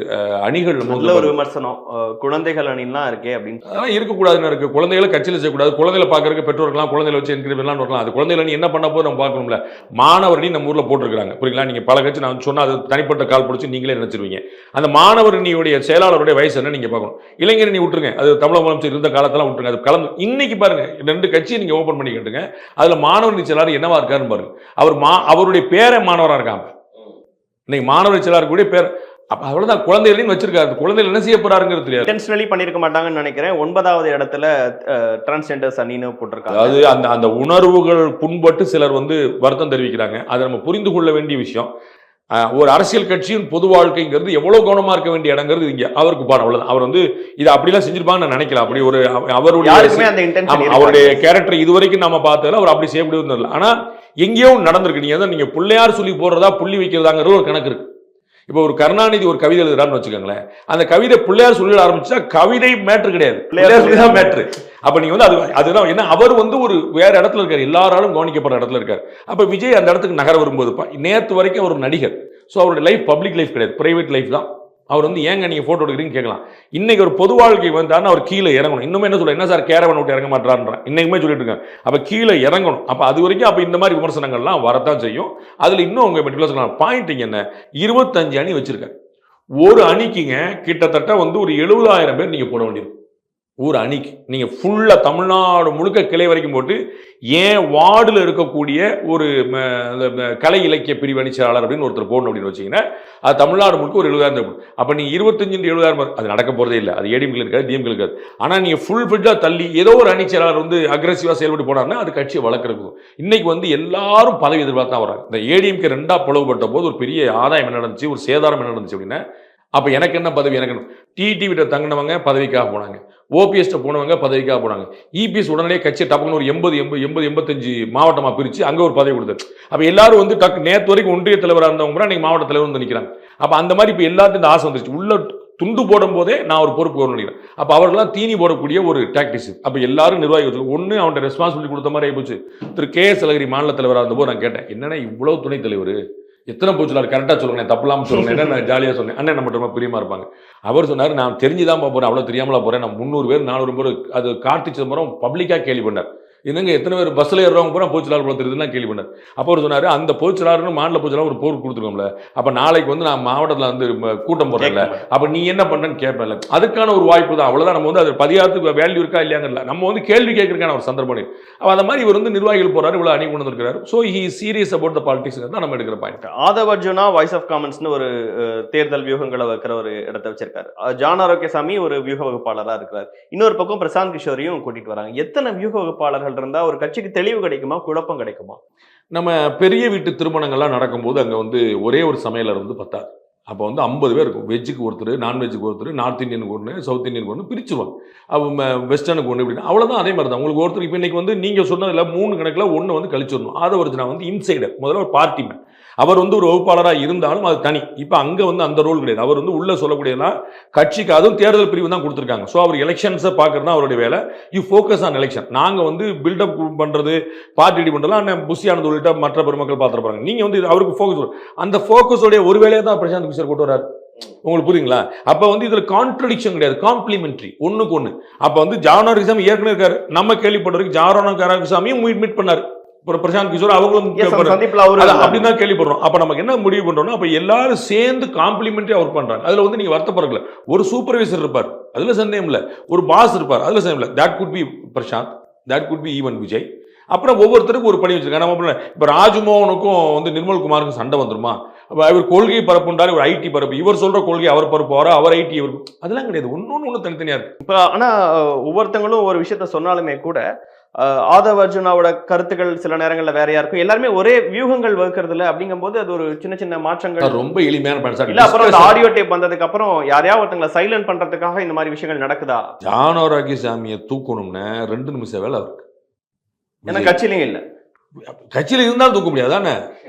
அணிகள். நல்ல ஒரு விமர்சனம், குழந்தைகள் அணிலாம் இருக்கே அப்படின்னு. அதெல்லாம் இருக்கக்கூடாதுன்னு இருக்கு. குழந்தைகளை கட்சியில் செய்யக்கூடாது. குழந்தைகளை பார்க்கறதுக்கு பெற்றோர்கள்லாம் குழந்தைகளை வச்சு என்கிரிமெண்ட்லாம் வரலாம். அது குழந்தைகள் அணி என்ன பண்ண போது நம்ம பார்க்கணும்ல. மாணவர் அணி நம்ம ஊர்ல போட்டிருக்காங்க. புரியுங்களா? நீங்க பல கட்சி நான் சொன்னா அது தனிப்பட்ட கால் பிடிச்சி நீங்களே நினைச்சிருவீங்க. அந்த மாணவர் அணியுடைய செயலாளருடைய வயசு என்ன நீங்க பார்க்கணும். இளைஞர் அணி விட்டுருங்க, அது தமிழக முதலமைச்சர் இருந்த காலத்தெல்லாம் விட்டுருங்க. அது கலந்து இன்னைக்கு பாருங்க 2 கட்சியை நீங்க ஓபன் பண்ணி கேட்டுங்க. அதுல மாணவர் அணி செயலாளர் என்னவா இருக்காருன்னு பாருங்க. அவருடைய பேரை மாணவரா இருக்காங்க. இன்னைக்கு மாணவர் செயலாளர் கூட பேர் அவ்வளவுதான் குழந்தைகளையும் வச்சிருக்காரு. குழந்தைகள் என்ன செய்ய போறாருங்கிறது தெரியாது. இன்டென்ஷனலி பண்ணிருக்க மாட்டாங்கன்னு நினைக்கிறேன். 9வது இடத்துல டிரான்ஸ்ஜெண்டர்ஸ் அணின்னு போட்டிருக்காங்க. அதாவது அந்த உணர்வுகள் புண்பட்டு சிலர் வந்து வருத்தம் தெரிவிக்கிறாங்க. அதை நம்ம புரிந்து கொள்ள வேண்டிய விஷயம். ஒரு அரசியல் கட்சியின் பொது வாழ்க்கைங்கிறது எவ்வளவு கவனமா இருக்க வேண்டிய இடங்கிறது இங்க அவருக்கு பாடம். அவ்வளவுதான். அவர் வந்து இதை அப்படிலாம் செஞ்சிருப்பாங்கன்னு நான் நினைக்கல. அப்படி ஒரு அவருடைய கேரக்டர் இதுவரைக்கும் நம்ம பார்த்ததுல அவர் அப்படி செய்ய முடியாது. ஆனா எங்கேயோ நடந்திருக்கு. நீங்க பிள்ளையார் சொல்லி போடுறதா புள்ளி வைக்கிறதாங்கிறது ஒரு கணக்கு இருக்கு. இப்போ ஒரு கருணாநிதி ஒரு கவிதை எழுதுறான்னு வச்சுக்கோங்களேன். அந்த கவிதை பிள்ளையார் சொல்லிட ஆரம்பிச்சா கவிதை மேட்ரு கிடையாது, பிள்ளையார் சொல்லி தான் மேட்ரு. அப்ப நீங்க வந்து அதுதான் என்ன, அவர் வந்து ஒரு வேற இடத்துல இருக்காரு, எல்லாராலும் கவனிக்கப்படுற இடத்துல இருக்காரு. அப்ப விஜய் அந்த இடத்துக்கு நகர வரும்போது நேற்று வரைக்கும் அவர் நடிகர். ஸோ அவருடைய லைஃப் பப்ளிக் லைஃப் கிடையாது, பிரைவேட் லைஃப் தான். அவர் வந்து ஏங்க நீங்க போட்டோ எடுக்கிறீங்கன்னு கேட்கலாம். இன்னைக்கு ஒரு பொது வாழ்க்கை வந்தாருன்னு அவர் கீழே இறங்கணும். இன்னுமே என்ன சொல்ல, என்ன சார் கேரவன் விட்டு இறங்க மாட்டாருன்ற இன்னைக்குமே சொல்லிட்டு இருக்காங்க. அப்ப கீழே இறங்கணும். அப்ப அது வரைக்கும் அப்ப இந்த மாதிரி விமர்சனங்கள்லாம் வரத்தான் செய்யும். அதுல இன்னும் உங்க மெட்ரிகுலர் பாயிண்ட் என்ன, 25 அணி வச்சிருக்காரு. ஒரு அணிக்குங்க கிட்டத்தட்ட வந்து ஒரு 70,000 பேர் நீங்க போட வேண்டியது. ஒரு அணிக்கு நீங்கள் ஃபுல்லாக தமிழ்நாடு முழுக்க கிளை வரைக்கும் போட்டு ஏன் வார்டில் இருக்கக்கூடிய ஒரு கலை இலக்கிய பிரிவு அணிச்சாளர் அப்படின்னு ஒருத்தர் போடணும் அப்படின்னு வச்சிங்கன்னா அது தமிழ்நாடு முழுக்க ஒரு 70,000. அப்போ நீங்கள் 25-70,000 அது நடக்க போகிறதே இல்லை. அது ஏடிஎம்கள் இருக்காது, டிஎம்கள் இருக்காது. ஆனால் நீங்கள் ஃபுல் ஃபிட்டாக தள்ளி ஏதோ ஒரு அணிச்சாளர் வந்து அக்ரெசிவாக செயல்பட்டு போனார்னா அது கட்சியை வளர்க்குறது. இன்னைக்கு வந்து எல்லாரும் பதவி எதிர்பார்த்து தான் வராங்க. இந்த ஏடிஎம்கே 2 பிளவுபட்ட போது ஒரு பெரிய ஆதாயம் என்ன நடந்துச்சு, ஒரு சேதாரம் என்ன நடந்துச்சு அப்படின்னா, அப்போ எனக்கு என்ன பதவி, எனக்கு என்ன டிடிவிட்ட தங்கினவங்க பதவிக்காக போனாங்க, ஓபிஎஸ்ட போனவங்க பதவிக்காக போனாங்க. இபிஎஸ் உடனே கட்சியை டப்புன்னு ஒரு 85 மாவட்டமாக பிரித்து அங்கே ஒரு பதவி கொடுத்தாரு. அப்போ எல்லாரும் வந்து நேற்று வரைக்கும் ஒன்றிய தலைவராக இருந்தவங்க இன்னைக்கு மாவட்ட தலைவர் வந்து நிற்கிறாங்க. அப்போ அந்த மாதிரி இப்போ எல்லாத்தையும் இந்த ஆசை வந்துருச்சு. உள்ள துண்டு போடும் போதே நான் ஒரு பொறுப்பு வரணும் நினைக்கிறேன். அப்போ அவர்கள்லாம் தீனி போடக்கூடிய ஒரு டாக்டிக்ஸ். அப்போ எல்லாரும் நிர்வாகி ஒன்று அவன்கிட்ட ரெஸ்பான்சிபிலிட்டி கொடுத்த மாதிரி ஆகிப்போச்சு. திரு KS அழகிரி மாநில தலைவராக இருந்தபோது நான் கேட்டேன், என்னன்னா இவ்வளோ துணைத் தலைவர் எத்தனை போச்சுலார் கரெக்டாக சொல்லுங்க, தப்பலாமல் சொல்லுங்க, என்ன நான் ஜாலியாக சொன்னேன். அண்ணன் நம்ம ரொம்ப பிரியமாக இருப்பாங்க. அவர் சொன்னார், நான் தெரிஞ்சுதான் போகிறேன், அவ்வளோ தெரியாமலா போகிறேன், நான் 300 பேர் 400 பேர் அது கார்த்தி சிதம்பரம் பப்ளிக்காக கேள்வி பண்ணார். என்னங்க எத்தனை பேர் பஸ்ஸில் ஏறுறவங்க பூரா போச்சுலார் போல தெரியுதுன்னா கேள்வி பண்ணார். அப்போ அவர் சொன்னார், அந்த போச்சுலாருன்னு மாநில போச்சுலார் ஒரு போர் கொடுத்துருக்கோம்ல, அப்போ நாளைக்கு வந்து நான் மாவட்டத்தில் வந்து கூட்டம் போடுறேன்ல, அப்போ நீ என்ன பண்ணுறேன்னு கேட்பேன்ல, அதுக்கான ஒரு வாய்ப்பு தான். அவ்வளோதான். நம்ம வந்து அது பதிகாரத்துக்கு வேல்யூ இருக்கா இல்லையாங்கல்ல, நம்ம வந்து கேள்வி கேட்கறதுக்கான ஒரு சந்தர்ப்பம். அப்போ அந்த மாதிரி இவர் வந்து நிர்வாகிகள் போறாரு, இவ்வளோ அணி கொண்டு வந்திருக்கிறாரு. So he serious about the politics தான் நம்ம எடுக்கிற point. Aadhav Arjuna voice of காமன்ஸ்னு ஒரு தேர்தல் வியூகங்களை வைக்கிற ஒரு இடத்தை வச்சிருக்காரு. ஜான் ஆரோக்கியசாமி ஒரு வியூக வகுப்பாளராக இருக்கிறார். இன்னொரு பக்கம் பிரசாந்த் கிஷோரையும் கூட்டிட்டு வராங்க. எத்தனை வியூக வகுப்பாளர்கள் இருந்தா ஒரு கட்சிக்கு தெளிவு கிடைக்குமா, குழப்பம் கிடைக்குமா? நம்ம பெரிய வீட்டு திருமணங்கள்லாம் நடக்கும்போது அங்கே வந்து ஒரே ஒரு சமையலர் வந்து பத்தாது. அப்போ வந்து 50 பேர் இருக்கும். வெஜ்ஜுக்கு ஒருத்தர், நான்வெஜ்ஜுக்கு ஒருத்தர், நார்த் இந்தியனுக்கு ஒன்று, சவுத் இந்தியனுக்கு ஒன்று பிரிச்சுருவாங்க. அவங்க வெஸ்டர்னுக்கு ஒன்று இப்படின்னா அவ்வளோதான். அதே மாதிரி தான் உங்களுக்கு ஒருத்தர் இப்போ இன்றைக்கி வந்து நீங்கள் சொன்னதில் 3 கணக்கில் ஒன்று வந்து கழிச்சிடணும். அதை ஒருத்தர் வந்து இன்சைடர், முதல்ல ஒரு பார்ட்டி மேன். அவர் வந்து ஒரு வகுப்பாளராக இருந்தாலும் அது தனி. இப்போ அங்கே வந்து அந்த ரோல் கிடையாது. அவர் வந்து உள்ளே சொல்லக்கூடியதுனா கட்சிக்கு அதுவும் தேர்தல் பிரிவு தான் கொடுத்துருக்காங்க. ஸோ அவர் எலெக்ஷன்ஸை பார்க்குறது தான் அவருடைய வேலை. You focus on election. நாங்கள் வந்து பில்டப் பண்ணுறது, பார்ட்டி பண்ணுறதுலாம் புஷியானது உள்ளிட்ட மற்ற பெருமக்கள் பார்த்துட்டு போகிறாங்க. நீங்கள் வந்து அவருக்கு ஃபோக்கஸ், அந்த ஃபோக்கஸோடைய ஒரு வேலையை தான் பிரசாந்த் கிஷோர் கொண்டு வர்றாரு. உங்களுக்கு புரியுங்களா? அப்போ வந்து இதில் கான்ட்ரடிக்ஷன் கிடையாது, காம்ப்ளிமெண்ட்ரி, ஒன்றுக்கு ஒன்று. அப்போ வந்து ஜான் ஆரோக்கியசாமி ஏற்கனவே இருக்காரு. நம்ம கேள்விப்படுறதுக்கு ஜான் ஆரோக்கியசாமியும் மீட் பண்ணாரு பிரசாந்த் கிஷோர், அவங்களும் அப்படிதான் கேள்விப்படுறோம். அப்ப நமக்கு என்ன முடிவு பண்றோம்னா, அப்ப எல்லாரும் சேர்ந்து காம்ப்ளிமெண்டரி ஒர்க் பண்றாங்க. அதுல வந்து நீங்க வருத்தப்படல. ஒரு சூப்பர்வைசர் இருப்பார், அதுல சந்தேகம் இல்ல. ஒரு பாஸ் இருப்பார், அதுல சந்தேகம் இல்ல. That could be Prashant, that could be even Vijay. அப்புறம் ஒவ்வொருத்தருக்கும் ஒரு பணி வச்சிருக்காங்க. இப்ப ராஜ்மோகனுக்கும் வந்து நிர்மல்குமாருக்கும் சண்டை வந்துருமா? இவர் கொள்கை பரப்புன்றாரு, ஒரு ஐடி பரப்பு. இவர் சொல்ற கொள்கை அவர் பரப்புவாரா, அவர் ஐடி இவர், அதெல்லாம் கிடையாது. ஒன்னு தனித்தனியா இருக்கு. இப்ப ஆனா ஒவ்வொருத்தங்களும் ஒரு விஷயத்த சொன்னாலுமே கூட ஆதவ் அர்ஜுனாவோட கருத்துக்கள் சில நேரங்களில் வேறையா இருக்கும். எல்லாருமே ஒரே வியூகங்கள் வகுக்கிறதுல அப்படிங்கும்போது அது ஒரு சின்ன சின்ன மாற்றங்கள். ரொம்ப எளிமையான இல்ல, அப்புறம் ஆடியோ டேப் வந்ததுக்கு அப்புறம் யாரையாவது ஒருத்தங்களை சைலண்ட் பண்றதுக்காக இந்த மாதிரி விஷயங்கள் நடக்குதா? ஜான் ஆரோக்கியசாமியை தூக்கணும்னு 2 நிமிஷம் வேலை இருக்கு. ஏன்னா கட்சியிலையும் இல்லை, கட்சியில் இருந்தாலும் தூக்க முடியாது தானே.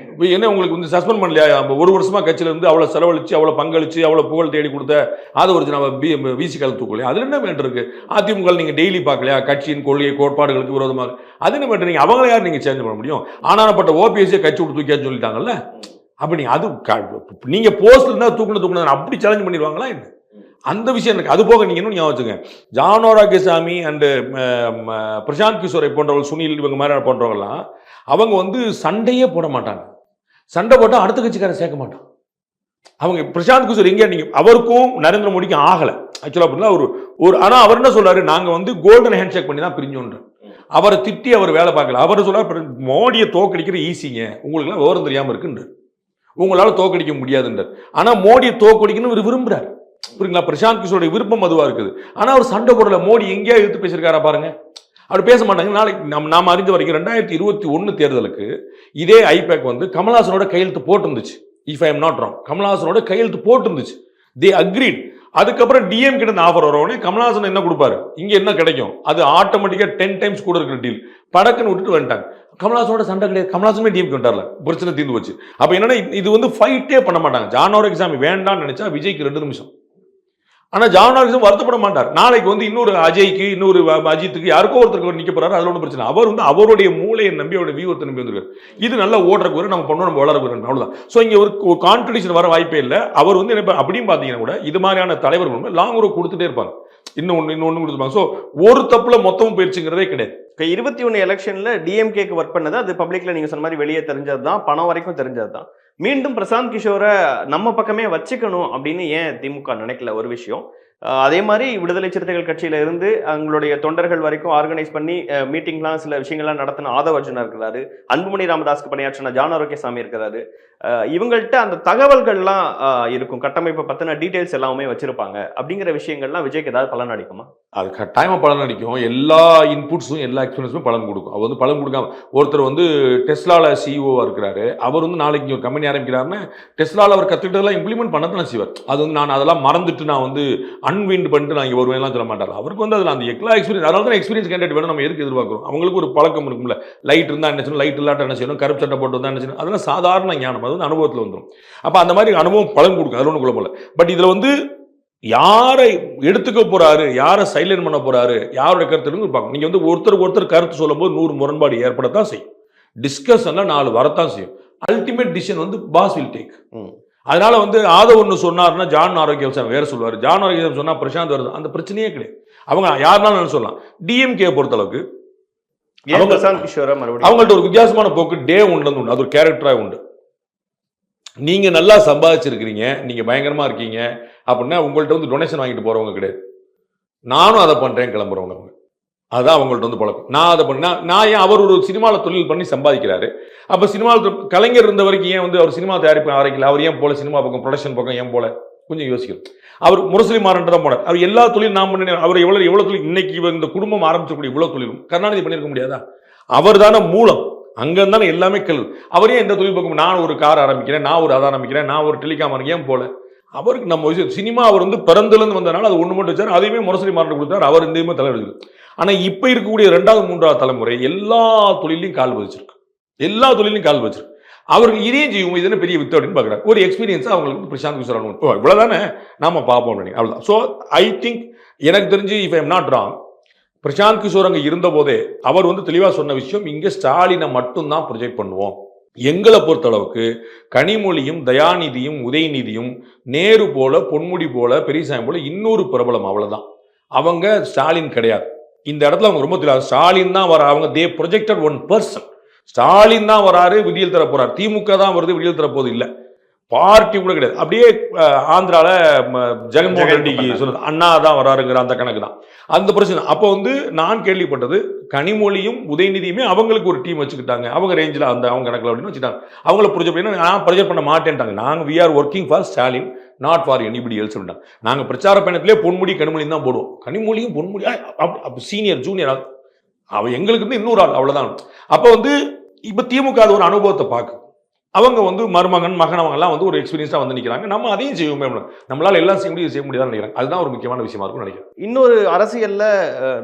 என்ன உங்களுக்கு வந்து சஸ்பெண்ட் பண்ணலையா? 1 வருஷமா கட்சியில இருந்து அவ்வளோ செலவழிச்சு, அவ்வளோ பங்களிச்சு, அவ்வளோ புகழ் தேடி கொடுத்த அது ஒரு விசி கால தூக்கலையா? அதுல என்ன மேட்டர் இருக்கு? அதிமுக நீங்க டெய்லி பார்க்கலையா? கட்சியின் கொள்கை கோட்பாடுகளுக்கு விரோதமாக அது என்ன மேட்டர்? நீங்க அவங்கள யார் நீங்க சேஞ்ச் பண்ண முடியும்? ஆனாப்பட்ட ஓபிஎஸ்ஸே கட்சி விட்டு தூக்கியான்னு சொல்லிட்டாங்கல்ல. அப்படி அது நீங்க போஸ்ட்ல இருந்தா தூக்கணும் அப்படி சேலஞ்ச் பண்ணிடுவாங்களா என்ன? அந்த விஷயம் எனக்கு. அது போக நீங்க இன்னும் ஞாபகம் வச்சுங்க, ஜான் ஆரோக்கியசாமி அண்டு பிரசாந்த் கிஷோரை போன்றவர்கள், சுனில் இவங்க மாதிரி போன்றவங்கலாம் அவங்க வந்து சண்டையே போட மாட்டாங்க. சண்டை போட்டால் அடுத்த கட்சிக்காரன் சேர்க்க மாட்டான். அவங்க பிரசாந்த் கிஷோர் எங்கே நீங்கள் அவருக்கும் நரேந்திர மோடிக்கும் ஆகலை ஆக்சுவலாக அப்படின்னா ஒரு ஆனால் அவர் என்ன சொல்றாரு, நாங்கள் வந்து கோல்டன் ஹேண்ட் ஷேக் பண்ணி தான் பிரிஞ்சோன்ற. அவரை திட்டி அவர் வேலை பார்க்கல. அவர் சொல்றாரு, மோடியை தோக்கடிக்கிற ஈஸிங்க, உங்களுக்குலாம் விவரம் தெரியாமல் இருக்குன்ற, உங்களால் தோக்கடிக்க முடியாதுன்றார். ஆனால் மோடியை தோக்கடிக்கணும் இவர் விரும்புறாரு. புரியுங்களா? பிரசாந்த் கிஷோருடைய விருப்பம் அதுவா இருக்குது. ஆனா அவர் சண்டை போடல. மோடி எங்கேயா எடுத்து பேசியிருக்காரா பாருங்க, அப்படி பேச மாட்டாங்க. நாளைக்கு நாம அறிஞ்ச வரைக்கும் 2021 தேர்தலுக்கு இதே ஐபேக் வந்து கமல்ஹாசனோட கையெழுத்து போட்டுருந்துச்சு. If I am not wrong, கமல்ஹாசனோட கையெழுத்து போட்டுருந்துச்சு. தே அக்ரீட். அதுக்கப்புறம் டிஎம் கிட்ட ஆஃபர் வரவொடனே கமல்ஹாசன் என்ன கொடுப்பாரு, இங்க என்ன கிடைக்கும், அது ஆட்டோமேட்டிக்கா 10 டைம்ஸ் கூட இருக்கிற டீல் படக்குன்னு விட்டுட்டு வந்துட்டாங்க. கமல்ஹாசனோட சண்டை கிடையாது. கமல்ஹாசனமே டிஎம்கே வந்துட்டார்ல, பிரச்சனை தீர்ந்து போச்சு. அப்ப என்னன்னா இது வந்து ஃபைட்டே பண்ண மாட்டாங்க. ஜான் ஆரோக்கியசாமி வேண்டாம்னு நினைச்சா விஜய்க்கு 2 நிமிஷம். ஆனா ஜான் ஆரோக்கியசாமி வருத்தப்பட மாட்டார். நாளைக்கு வந்து இன்னொரு அஜய்க்கு, இன்னொரு அஜித்துக்கு, யாருக்கோ ஒருத்தருக்கு நிக்க போறாரு, அதுல ஒன்றும் பிரச்சனை. அவர் வந்து அவருடைய மூளையை நம்பி, அவருடைய வியூவத்தை நம்பி வந்திருக்காரு. இது நல்லா ஓடுறக்கு வரும், நம்ம பண்ணோம், நம்ம வளரக்கு வரும், அவ்வளவுதான். ஸோ இங்க ஒரு கான்ட்ரடிக்ஷன் வர வாய்ப்பே இல்லை. அவர் வந்து என்ன அப்படின்னு பாத்தீங்கன்னா கூட இது மாதிரியான தலைவர்கள் லாங் ரோ கொடுத்துட்டே இருப்பாங்க, இன்னொன்னு கொடுத்துருப்பாங்க. ஸோ ஒரு தப்புல மொத்தமும் போயிடுச்சுங்கிறதே கிடையாது. 21 எலெக்ஷன்ல டிஎம்கேக்கு ஒர்க் பண்ணது, அது பப்ளிக்ல நீங்க சொன்ன மாதிரி வெளியே தெரிஞ்சதுதான், பணம் வரைக்கும் தெரிஞ்சதுதான். மீண்டும் பிரசாந்த் கிஷோரை நம்ம பக்கமே வச்சுக்கணும் அப்படின்னு ஏன் திமுக நினைக்கல? ஒரு விஷயம். அதே மாதிரி விடுதலை சிறுத்தைகள் கட்சியில இருந்து அவங்களுடைய தொண்டர்கள் வரைக்கும் ஆர்கனைஸ் பண்ணி மீட்டிங்லாம் சில விஷயங்கள்லாம் நடத்தின ஆதவ அர்ஜுனா இருக்கிறாரு, அன்புமணி ராமதாஸ்க்கு பணியாற்றின ஜான் ஆரோக்கியசாமி இருக்கிறாரு. இவங்கள்ட்ட அந்த தகவல்கள்லாம் இருக்கும், கட்டமைப்பை பத்தின டீடைல்ஸ் எல்லாமே வச்சிருப்பாங்க. அப்படிங்கிற விஷயங்கள்லாம் விஜய்க்கு ஏதாவது பலன் அடிக்குமா? அது கட்டாயமாக பலன் அடிக்கும். எல்லா இன்புட்ஸும் எல்லா எக்ஸ்பீரியன்ஸும் பலன் கொடுக்கும். அவர் வந்து பலன் கொடுக்காம ஒருத்தர் வந்து டெஸ்லாவில் சிஇஓவாக இருக்கிறாரு, அவர் வந்து நாளைக்கு ஒரு கம்பெனி ஆரம்பிக்கிறாருன்னா டெஸ்லாவில் அவர் கற்றுக்கிட்டதெல்லாம் இம்ப்ளிமெண்ட் பண்ண தான் செய்வார். அது வந்து நான் அதெல்லாம் மறந்துட்டு நான் வந்து அன்விண்ட் பண்ணிட்டு நான் இங்கே வருவேன்லாம் சொல்ல மாட்டார். அவருக்கு வந்து அதில் அந்த எல்லா எக்ஸ்பீரியன்ஸ், அதனால தான் எக்ஸ்பீரியன்ஸ் கேண்டிடேட் வேணும். நம்ம எதுக்கு எதிர்பார்க்குறோம்? அவங்களுக்கு ஒரு பழக்கம் இருக்கும்ல, லைட் இருந்தால் என்ன செய்யணும், லைட் இல்லாட்ட என்ன செய்யணும், கருப்பு சட்டை போட்டு வந்தால் என்ன செய்யணும், அதெல்லாம் சாதாரண ஞானம், அது வந்து அனுபவத்தில் வந்துடும். அப்போ அந்த மாதிரி அனுபவம் பலன் கொடுக்கும், அது ஒன்றும் குழப்பம் இல்லை. பட் இதில் வந்து யாரை எடுத்துக்க போறாரு, யாரை சைலண்ட் பண்ண போறாரு, யாரோட கருத்து பார்க்கணும். நீங்க வந்து ஒருத்தர் கருத்து சொல்லும் போது 100 முரண்பாடு ஏற்படத்தான் செய்யும், டிஸ்கஷன்ல 4 வரத்தான் செய்யும். அல்டிமேட் டிசிஷன் வந்து பாஸ் வில் டேக். அதனால வந்து ஆதவ் ஒன்று சொன்னார்னா ஜான் ஆரோக்கியசாமி வேற சொல்லுவார், ஜான் ஆரோக்கியசாமி சொன்னா பிரசாந்த் வருது, அந்த பிரச்சனையே கிடையாது. அவங்க யாருனாலும் சொல்லலாம். டிஎம்கே பொறுத்தளவுக்கு அவங்கள்ட்ட ஒரு வித்தியாசமான போக்கு டே ஒன்று உண்டு, அது ஒரு கேரக்டராக உண்டு. நீங்க நல்லா சம்பாதிச்சிருக்கிறீங்க, நீங்க பயங்கரமா இருக்கீங்க அப்படின்னா உங்கள்கிட்ட வந்து டொனேஷன் வாங்கிட்டு போறவங்க கிடையாது. நானும் அதை பண்றேன் கிளம்புறவங்க அவங்க, அதுதான் அவங்கள்ட்ட வந்து பழக்கம். நான் அதை பண்ணா நான் ஏன், அவர் ஒரு சினிமாவில் தொழில் பண்ணி சம்பாதிக்கிறாரு, அப்போ சினிமாவில் கலைஞர் இருந்த வரைக்கும் ஏன் வந்து அவர் சினிமா தயாரிப்பு ஆரம்பிக்கல, அவர் ஏன் போல சினிமா பக்கம் ப்ரொடக்ஷன் பக்கம் ஏன் போல, கொஞ்சம் யோசிக்கணும். அவர் முரசொலி மாறன்ட்டு தான் போனார். அவர் எல்லா தொழிலும் நான் பண்ணி, அவர் எவ்வளோ தொழில் இன்னைக்கு இந்த குடும்பம் ஆரம்பிச்சக்கூடிய இவ்வளோ தொழிலும் கருணாநிதி பண்ணியிருக்க முடியாதா? அவர் தானே மூலம், அங்கேருந்தானே எல்லாமே கல். அவரே எந்த தொழில் பக்கம், நான் ஒரு கார் ஆரம்பிக்கிறேன், நான் ஒரு அதை ஆரம்பிக்கிறேன், நான் ஒரு டெலிகாம் ஏன் போல. அவருக்கு நம்ம சினிமா அவர் வந்து பிறந்துலேருந்து வந்ததுனால அது ஒன்று மட்டும் வச்சார், அதையுமே முரசொலி மாறன் கொடுத்தார், அவர் எந்தையுமே தலைவர்கள். ஆனால் இப்போ இருக்கக்கூடிய 2வது 3வது தலைமுறை எல்லா தொழிலையும் கால் பதிச்சிருக்கு, எல்லா தொழிலையும் கால் வச்சிருக்கு. அவர்கள் இதையும் செய்யும், இது பெரிய வித்து அப்படின்னு பார்க்குறாரு. ஒரு எக்ஸ்பீரியன்ஸ் அவங்களுக்கு பிரசாந்த் கிஷோர் இவ்வளோதானே நாம பார்ப்போம் அப்படின்னு, அவ்வளோதான். ஸோ ஐ திங்க், எனக்கு தெரிஞ்சு if I am not wrong, Prashant Kishor அங்கே இருந்த போதே அவர் வந்து தெளிவாக சொன்ன விஷயம், இங்கே ஸ்டாலினை மட்டும்தான் ப்ரொஜெக்ட் பண்ணுவோம். எங்களை பொறுத்தளவுக்கு கனிமொழியும் தயாநிதியும் உதயநிதியும் நேரு போல பொன்முடி போல பெரியசாமி போல இன்னொரு பிரபலம், அவ்வளவுதான். அவங்க ஸ்டாலின் கிடையாது. இந்த இடத்துல அவங்க ரொம்ப தெளிவாக ஸ்டாலின் தான் வர, அவங்க தே ப்ரொஜெக்டட் ஒன் பர்சன். ஸ்டாலின் தான் வராரு, விடியல் தர போறாரு. திமுக தான் வருது, விடியல் தர போது இல்லை, பார்ட்டி கூட கிடையாது. அப்படியே ஆந்திரால ஜெகன்மோகன் ரெட்டிக்கு சொன்னது அண்ணா தான் வராருங்கிற அந்த கணக்கு தான் அந்த பிரச்சனை. அப்போ வந்து நான் கேள்விப்பட்டது, கனிமொழியும் உதயநிதியுமே அவங்களுக்கு ஒரு டீம் வச்சுக்கிட்டாங்க, அவங்க ரேஞ்சில் அந்த அவங்க கணக்கில் அப்படின்னு வச்சுட்டாங்க. அவங்கள ப்ரொஜெக்ட் பண்ணி நான் ப்ரொஜெக்ட் பண்ண மாட்டேன்ட்டாங்க. நாங்கள் we are working for Stalin, not for anybody else அப்படின்ட்டாங்க. நாங்கள் பிரச்சார பயணத்திலே பொன்முடி கனிமொழியும் தான் போடுவோம். கனிமொழியும் பொன்முடி சீனியர் ஜூனியர், அவ எங்களுக்கு வந்து இன்னொரு ஆள், அவ்வளோதான். அப்போ வந்து இப்போ திமுக ஒரு அனுபவத்தை பார்க்கு, அவங்க வந்து மருமகன் மகன் அவங்கெல்லாம் வந்து ஒரு எக்ஸ்பீரியன்ஸாக வந்து நிற்கிறாங்க. நம்ம அதையும் செய்வோமே, நம்மளால எல்லாம் செய்ய முடியாதுன்னு நினைக்கிறேன். அதுதான் ஒரு முக்கியமான விஷயமா இருக்கும்னு நினைக்கிறேன். இன்னொரு அரசியல்ல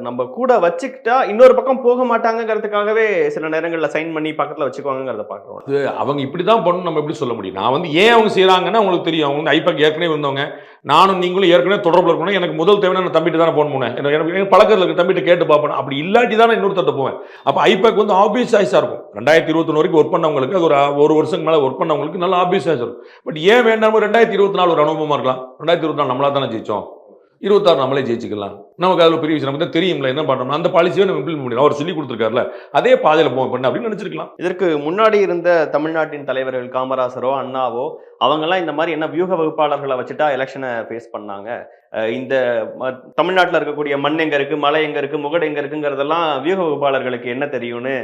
நம்ம கூட வச்சுக்கிட்டா இன்னொரு பக்கம் போக மாட்டாங்கிறதுக்காகவே சில நேரங்களில் சைன் பண்ணி பக்கத்தில் வச்சுக்குவாங்கிறத பார்க்குறோம். அது அவங்க இப்படி தான் பண்ணணும், நம்ம எப்படி சொல்ல முடியும்? நான் வந்து ஏன் அவங்க செய்கிறாங்கன்னா அவங்களுக்கு தெரியும். அவங்க வந்து ஐபேக் ஏற்கனவே வந்தவங்க, நானும் நீங்களும் ஏற்கனவே தொடர்பில் இருக்கணும். எனக்கு முதல் தேவையான நான் தம்பிட்டு தானே போன் பண்ணேன், எனக்கு பழக்கத்தில் இருக்க தம்பிட்டு கேட்டு பார்ப்பேன். அப்படி இல்லாட்டி தானே இன்னொரு தட்ட போவேன். அப்போ ஐபேக் வந்து ஆப்வியஸ் சாய்ஸாக இருக்கும். 2021 வரைக்கும் ஒர்க் பண்ணவங்களுக்கு, அது ஒரு வருஷம் மேலே ஒர்க் பண்ணவங்களுக்கு நல்ல ஆப்வியஸ் சாய்ஸ் இருக்கும். பட் ஏன் வேண்டாம், 2024 ஒரு அனுபவமாக இருக்கலாம். 2024 நம்மளா தானே ஜெயிச்சோம், 26 நம்மளே ஜெயிச்சுக்கலாம். நமக்கு அதில் பெரிய விஷயம் நமக்கு தான் தெரியும்ல, என்ன பண்ணுறோம், அந்த பாலிசியை நம்ம இம்ப்ளிமெண்ட் பண்ணி அவர் சொல்லி கொடுத்துருக்காருல, அதே பாதையில் பண்ண அப்படின்னு நினச்சிருக்கலாம். இதற்கு முன்னாடி இருந்த தமிழ்நாட்டின் தலைவர்கள் காமராசரோ அண்ணாவோ அவங்கெல்லாம் இந்த மாதிரி என்ன வியூக வகுப்பாளர்களை வச்சுட்டா எலெக்ஷனை ஃபேஸ் பண்ணாங்க. இந்த தமிழ்நாட்டில் இருக்கக்கூடிய மண் எங்க இருக்கு, மலை எங்க இருக்கு, முகடு எங்க இருக்குங்கிறதெல்லாம் வியூக வகுப்பாளர்களுக்கு என்ன தெரியும்னு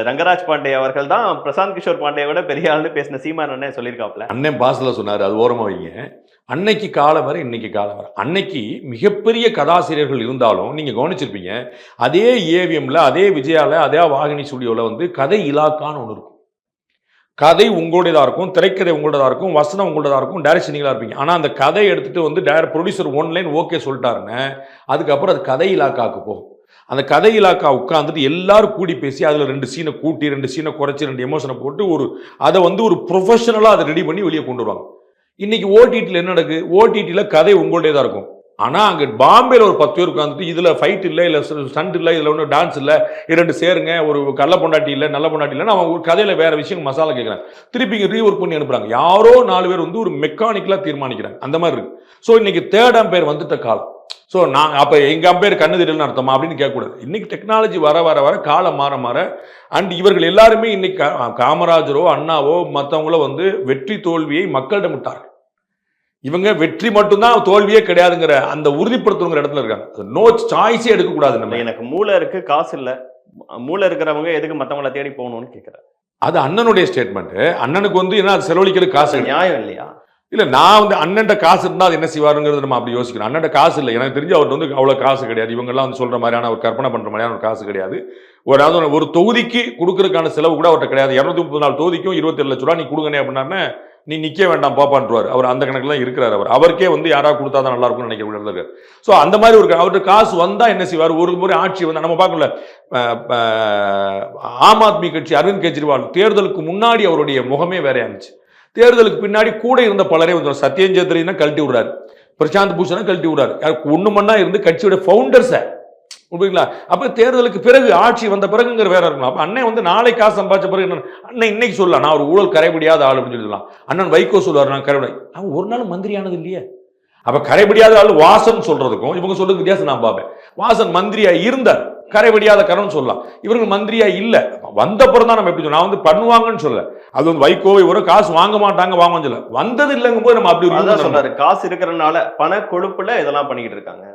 ரங்கராஜ் பாண்டே அவர்கள் தான் பிரசாந்த் கிஷோர் பாண்டேயோட பெரிய ஆள்னு பேசின சீமான் அண்ணன் சொல்லியிருக்காப்ல. அண்ணன் பாஸ்ல சொன்னார், அது ஓரமாக வைங்க. அன்னைக்கு காலம் வரை இன்னைக்கு காலம் வரை, அன்னைக்கு மிகப்பெரிய கதாசிரியர்கள் இருந்தாலும் நீங்க கவனிச்சிருப்பீங்க, அதே ஏவிஎம்ல, அதே விஜயால, அதே வாகினி ஸ்டுடியோல வந்து கதை இலாக்கான்னு ஒன்று இருக்கும். கதை உங்களுடையதாக இருக்கும், திரைக்கதை உங்களுடையதாக இருக்கும், வசனம் உங்களுடையதாக இருக்கும், டைரக்ஷன் நீங்களாக இருப்பீங்க. ஆனால் அந்த கதையை எடுத்துட்டு வந்து ப்ரொடியூசர் ஒன்லைன் ஓகே சொல்லிட்டாருன்னு அதுக்கப்புறம் அது கதை இலாக்காவுக்கு போகும். அந்த கதை இலாக்கா உட்காந்துட்டு எல்லாரும் கூடி பேசி அதில் 2 சீனை கூட்டி 2 சீனை குறைச்சி 2 எமோஷனை போட்டு அதை வந்து ஒரு ப்ரொஃபஷனலாக அதை ரெடி பண்ணி வெளியே கொண்டு வருவாங்க. இன்னைக்கு ஓடிடியில் என்ன நடக்குது, ஓடிடியில் கதை உங்களுடையதாக இருக்கும். ஆனால் அங்கே பாம்பேல ஒரு 10 பேர் உட்காந்துட்டு இதில் ஃபைட் இல்லை, இல்லை ஸ்டண்ட் இல்லை, இதில் ஒன்றும் டான்ஸ் இல்லை, 2 சேருங்க, ஒரு கள்ள பொண்டாட்டி இல்லை, நல்ல பொண்டாட்டி இல்லைன்னு அவன் ஒரு கதையில் வேறு விஷயம் மசாலா கேட்குறாங்க, திருப்பி இங்கே ரீஒர்க் பண்ணி அனுப்புகிறாங்க. யாரோ 4 பேர் வந்து ஒரு மெக்கானிக்கலாக தீர்மானிக்கிறாங்க, அந்த மாதிரி இருக்கு. ஸோ இன்னைக்கு 3rd அம்பையர் வந்துட்ட காலம். ஸோ நான் அப்போ எங்கள் அம்பையர் கண்ணு தெரியலன்னு அர்த்தமா அப்படின்னு கேட்கக்கூடாது. இன்னைக்கு டெக்னாலஜி வர வர வர காலம் மாற மாற அண்ட் இவர்கள் எல்லாருமே இன்னைக்கு காமராஜரோ அண்ணாவோ மற்றவங்களோ வந்து வெற்றி தோல்வியை மக்களிடம் விட்டார்கள். இவங்க வெற்றி மட்டும்தான் தோல்வியே கிடையாதுங்கிற அந்த உறுதிப்படுத்துங்கிற இடத்துல இருக்காங்க. நோ சாய்ஸே எடுக்கக்கூடாது. நம்ம எனக்கு மூளை இருக்கு, காசு இல்ல, மூளை இருக்கிறவங்க எதுக்கு மத்தவங்கள தேடி போகணும்னு கேட்கிறேன். அது அண்ணனுடைய ஸ்டேட்மெண்ட். அண்ணனுக்கு வந்து என்ன செலவழிக்கிறது காசு நியாயம் இல்லையா? இல்ல, நான் வந்து அண்ணன்ட்ட காசு இருந்தா அது என்ன செய்வாருங்கிறது நம்ம அப்படி யோசிக்கணும். அண்ணன்ட்ட காசு இல்லை, எனக்கு தெரிஞ்சு அவர்கிட்ட வந்து அவ்வளவு காசு கிடையாது. இவங்க எல்லாம் வந்து சொல்ற மாதிரியான ஒரு கற்பனை பண்ற மாதிரியான ஒரு காசு கிடையாது. ஒரு தொகுதிக்கு கொடுக்கறதுக்கான செலவு கூட அவர்கிட்ட கிடையாது. 234 தொகுதிக்கும் 27 லட்சம் ரூபாய் நீ கொடுங்கனே அப்படின்னா நீ நிக்க வேண்டாம் பாப்பான்றாரு. அவர் அந்த கணக்குல இருக்கிறார். அவருக்கே வந்து யாராவது கொடுத்தாதான் நல்லா இருக்கும்னு நினைக்கிறேன். ஸோ அந்த மாதிரி ஒரு அவர்கிட்ட காசு வந்தா என்ன செய்வார்? ஒரு முறை ஆட்சி வந்து நம்ம பார்க்கல, ஆம் ஆத்மி கட்சி அரவிந்த் கெஜ்ரிவால் தேர்தலுக்கு முன்னாடி அவருடைய முகமே வேற இருந்துச்சு. தேர்தலுக்கு பின்னாடி கூட இருந்த பலரே வந்து சத்யன் சேத்ரினா கழட்டி விடுறாரு, பிரசாந்த் பூஷனை கழட்டி விடுறாரு. ஒண்ணு மண்ணா இருந்து கட்சியோட ஃபவுண்டர்ஸை புரியுங்களா? அப்ப தேர்தலுக்கு பிறகு ஆட்சி வந்த பிறகுங்கிற வேற இருக்கணும். அப்ப அண்ணன் வந்து நாளை காசு சம்பாதிச்ச பிறகு அண்ணன் இன்னைக்கு சொல்லலாம் நான் ஒரு ஊழல் கரைபிடியாத ஆள் அப்படின்னு சொல்லலாம். அண்ணன் வைகோ சொல்லுவார் நான் கரைபிடி, அவன் ஒரு நாள் மந்திரியானது இல்லையே. அப்ப கரைபிடியாத ஆள் வாசன் சொல்றதுக்கும் இவங்க சொல்றது வித்தியாசம் நான் பார்ப்பேன். வாசன் மந்திரியா இருந்தார், கரைபடியாத கரன்னு சொல்லலாம். இவர்கள் மந்திரியா இல்ல, வந்த பிறகு தான் நம்ம எப்படி சொல்ல, நான் வந்து பண்ணுவாங்கன்னு சொல்ல. அது வந்து வைகோவை ஒரு காசு வாங்க மாட்டாங்க வாங்கன்னு சொல்ல, வந்தது இல்லைங்கும் போது நம்ம அப்படி சொல்றாரு. காசு இருக்கிறதுனால பண கொழுப்புல இதெல்லாம் பண்ணிக்கிட்டு இருக்காங்க.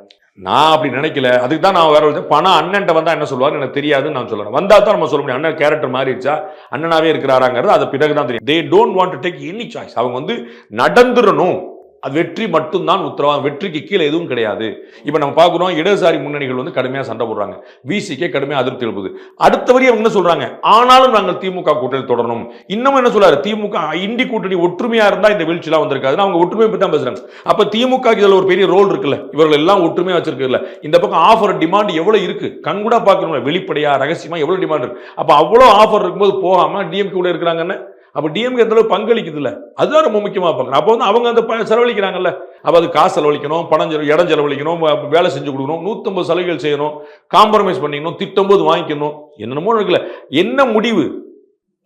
நான் அப்படி நினைக்கல. அதுக்கு தான் நான் வேற பணம் அண்ணன்ட்ட வந்தா என்ன சொல்லுவாரு எனக்கு தெரியாதுன்னு நான் சொல்றேன். வந்தா தான் நம்ம சொல்ல முடியும் அண்ணன் கேரக்டர் மாறிடுச்சா அண்ணனாவே இருக்கிறாராங்கிறது அது பிறகுதான் தெரியும். They don't want to take any choice. அவங்க வந்து நடந்துடணும், அது வெற்றி மட்டும்தான் உத்தரவாதம், வெற்றிக்கு கீழே எதுவும் கிடையாது. இப்ப நம்ம பார்க்கிறோம் இடதுசாரி முன்னணிகள் வந்து கடுமையா சண்டை போடுறாங்க, விசிகே கடுமையா அதிருப்தி எழுப்புது. அடுத்த வரி அவங்க என்ன சொல்றாங்க, ஆனாலும் நாங்கள் திமுக கூட்டணி தொடரணும். இன்னும் என்ன சொல்றாரு, திமுக இண்டி கூட்டணி ஒற்றுமையா இருந்தா இந்த வீழ்ச்சி எல்லாம் வந்திருக்காது. அவங்க ஒற்றுமை பத்தி தான் பேசுறாங்க. அப்ப திமுக இதுல ஒரு பெரிய ரோல் இருக்குல்ல, இவர்கள் எல்லாம் ஒற்றுமையா வச்சிருக்கல. இந்த பக்கம் ஆஃபர் டிமாண்ட் எவ்வளவு இருக்கு கண்கூடா பார்க்கணும், வெளிப்படையா ரகசியமா எவ்வளவு டிமாண்ட் இருக்கு. அப்ப அவ்வளவு ஆஃபர் இருக்கும்போது போகாம டிஎம்கே கூட இருக்கிறாங்கன்னு அப்ப டிஎம்கே எந்த அளவுக்கு பங்களிக்குது இல்ல, அதுதான் ரொம்ப முக்கியமா பார்க்கணும். அப்போ வந்து அவங்க அந்த செலவழிக்கிறாங்கல்ல, அப்ப அது காசு செலவழிக்கணும், பணம் இடம் செலவழிக்கணும், வேலை செஞ்சு கொடுக்கணும், 150 சலுகைகள் செய்யணும், காம்ப்ரமைஸ் பண்ணிக்கணும், திட்டம் போது வாங்கிக்கணும், என்னென்னமோ இருக்குல்ல. என்ன முடிவு?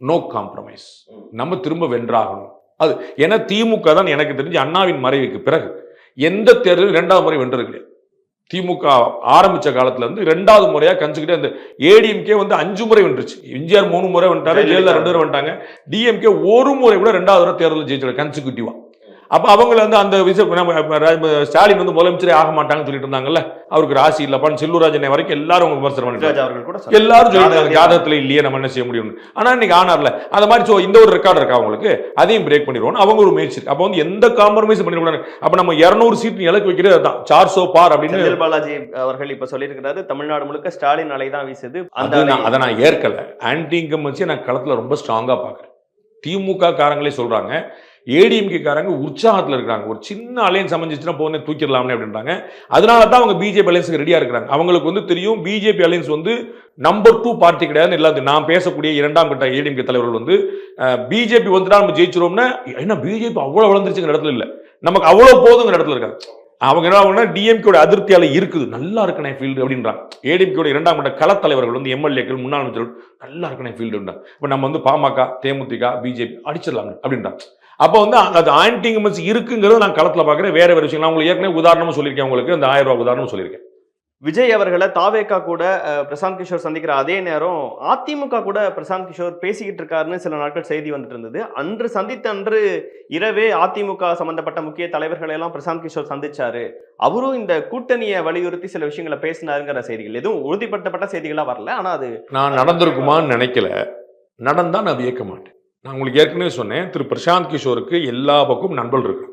No compromise. நம்ம திரும்ப வென்றாகணும். அது ஏன்னா திமுக தான் எனக்கு தெரிஞ்சு அண்ணாவின் மறைவுக்கு பிறகு எந்த தேர்தலும் 2வது முறை வென்றது கிடையாது. திமுக ஆரம்பிச்ச காலத்துல இருந்து 2வது முறையா கஞ்சுக்கிட்டே அந்த ஏடிஎம்கே வந்து 5 முறை வென்றுச்சு. எம்ஜிஆர் 3 முறை வந்துட்டாரு, ஜெயலலிதா 2 முறை வந்துட்டாங்க. டிஎம்கே 1 முறை கூட 2வது முறை தேர்தல் ஜெயிச்சாங்க கன்சிக்யூட்டிவா. அப்ப அவங்க வந்து அந்த ஸ்டாலின் வந்து முதலமைச்சரே ஆக மாட்டாங்கன்னு சொல்லிட்டு இருந்தாங்கல்ல, அவருக்கு ராசி இல்லப்பான்னு செல்லூராஜனை வரைக்கும் எல்லாரும் விமர்சனம் பண்ணிட்டு எல்லாரும் சொல்லிட்டு ஜாதகத்துல இல்லையே நம்ம என்ன செய்ய முடியும். ஆனா இன்னைக்கு ஆனார்ல அந்த மாதிரி இந்த ஒரு ரெக்கார்டு இருக்கா அவங்களுக்கு, அதையும் பிரேக் பண்ணிடுவோம் அவங்க ஒரு முயற்சி. அப்ப வந்து எந்த காம்ப்ரமைஸ் பண்ணிடக்கூடாது. அப்ப நம்ம 200 சீட் இலக்கு வைக்கிறது அதுதான் 400 பார் அப்படின்னு செந்தில் பாலாஜி அவர்கள் இப்ப சொல்லியிருக்கிறாரு. தமிழ்நாடு முழுக்க ஸ்டாலின் அலை தான் வீசுது. அதை நான் ஏற்கல. ஆன்டி இன்கம்பன்சி நான் களத்துல ரொம்ப ஸ்ட்ராங்கா பாக்குறேன். திமுக காரங்களே சொல்றாங்க, ஏடிஎம்கே காரங்க உற்சாகத்தில் இருக்கிறாங்க. ஒரு சின்ன அலையன்ஸ் அமைஞ்சிச்சுன்னா போனே தூக்கிடலாம்னு அப்படின்றாங்க. அதனால தான் அவங்க பிஜேபி அலையன்ஸுக்கு ரெடியா இருக்கிறாங்க. அவங்களுக்கு வந்து தெரியும் பிஜேபி அலையன்ஸ் வந்து நம்பர் 2 பார்ட்டி கிடையாதுன்னு. இல்லாத நான் பேசக்கூடிய 2ஆம் கட்ட ஏடிஎம்கே தலைவர்கள் வந்து பிஜேபி வந்துட்டா நம்ம ஜெயிச்சிருவோம்னா, ஏன்னா பிஜேபி அவ்வளவு வளர்ந்துருச்சுங்கிற இடத்துல இல்ல, நமக்கு அவ்வளவு போதுங்கிற இடத்துல இருக்காங்க. அவங்க என்ன டிஎம்கேட அதிருப்தியால இருக்குது, நல்லா இருக்கனே ஃபீல்டு அப்படின்றாங்க. ஏடிஎம்கேட 2ஆம் கட்ட கள தலைவர்கள் வந்து எம்எல்ஏக்கள் முன்னாள் அமைச்சர்கள் நல்லா இருக்கனே ஃபீல்டு. இப்போ நம்ம வந்து பாமக தேமுதிக பிஜேபி அடிச்சிடலாம் அப்படின்றாங்க. அப்போ வந்து அது ஆன்டி இன்கம்பன்சி இருக்குங்கிறது நான் களத்துல பாக்குறேன். வேற வேற விஷயம் உங்களுக்கு ஏற்கனவே உதாரணமும் சொல்லியிருக்கேன், உங்களுக்கு அந்த 1000 ரூபாய் உதாரணமும் சொல்லியிருக்கேன். விஜய் அவர்களை தாவேகா கூட பிரசாந்த் கிஷோர் சந்திக்கிற அதே நேரம் அதிமுக கூட பிரசாந்த் கிஷோர் பேசிக்கிட்டு இருக்காருன்னு சில நாட்கள் செய்தி வந்துட்டு இருந்தது. அன்று சந்தித்த அன்று இரவே அதிமுக சம்பந்தப்பட்ட முக்கிய தலைவர்களை எல்லாம் பிரசாந்த் கிஷோர் சந்திச்சாரு. அவரும் இந்த கூட்டணியை வலியுறுத்தி சில விஷயங்களை பேசினாருங்கிற செய்திகள் எதுவும் உறுதிப்படுத்தப்பட்ட செய்திகளா வரல. ஆனா அது நான் நடந்திருக்குமான்னு நினைக்கல. நடந்தா நான் வியக்க மாட்டேன். நான் உங்களுக்கு ஏற்கனவே சொன்னேன், திரு பிரசாந்த் கிஷோருக்கு எல்லா பக்கம் நண்பர்கள் இருக்கு.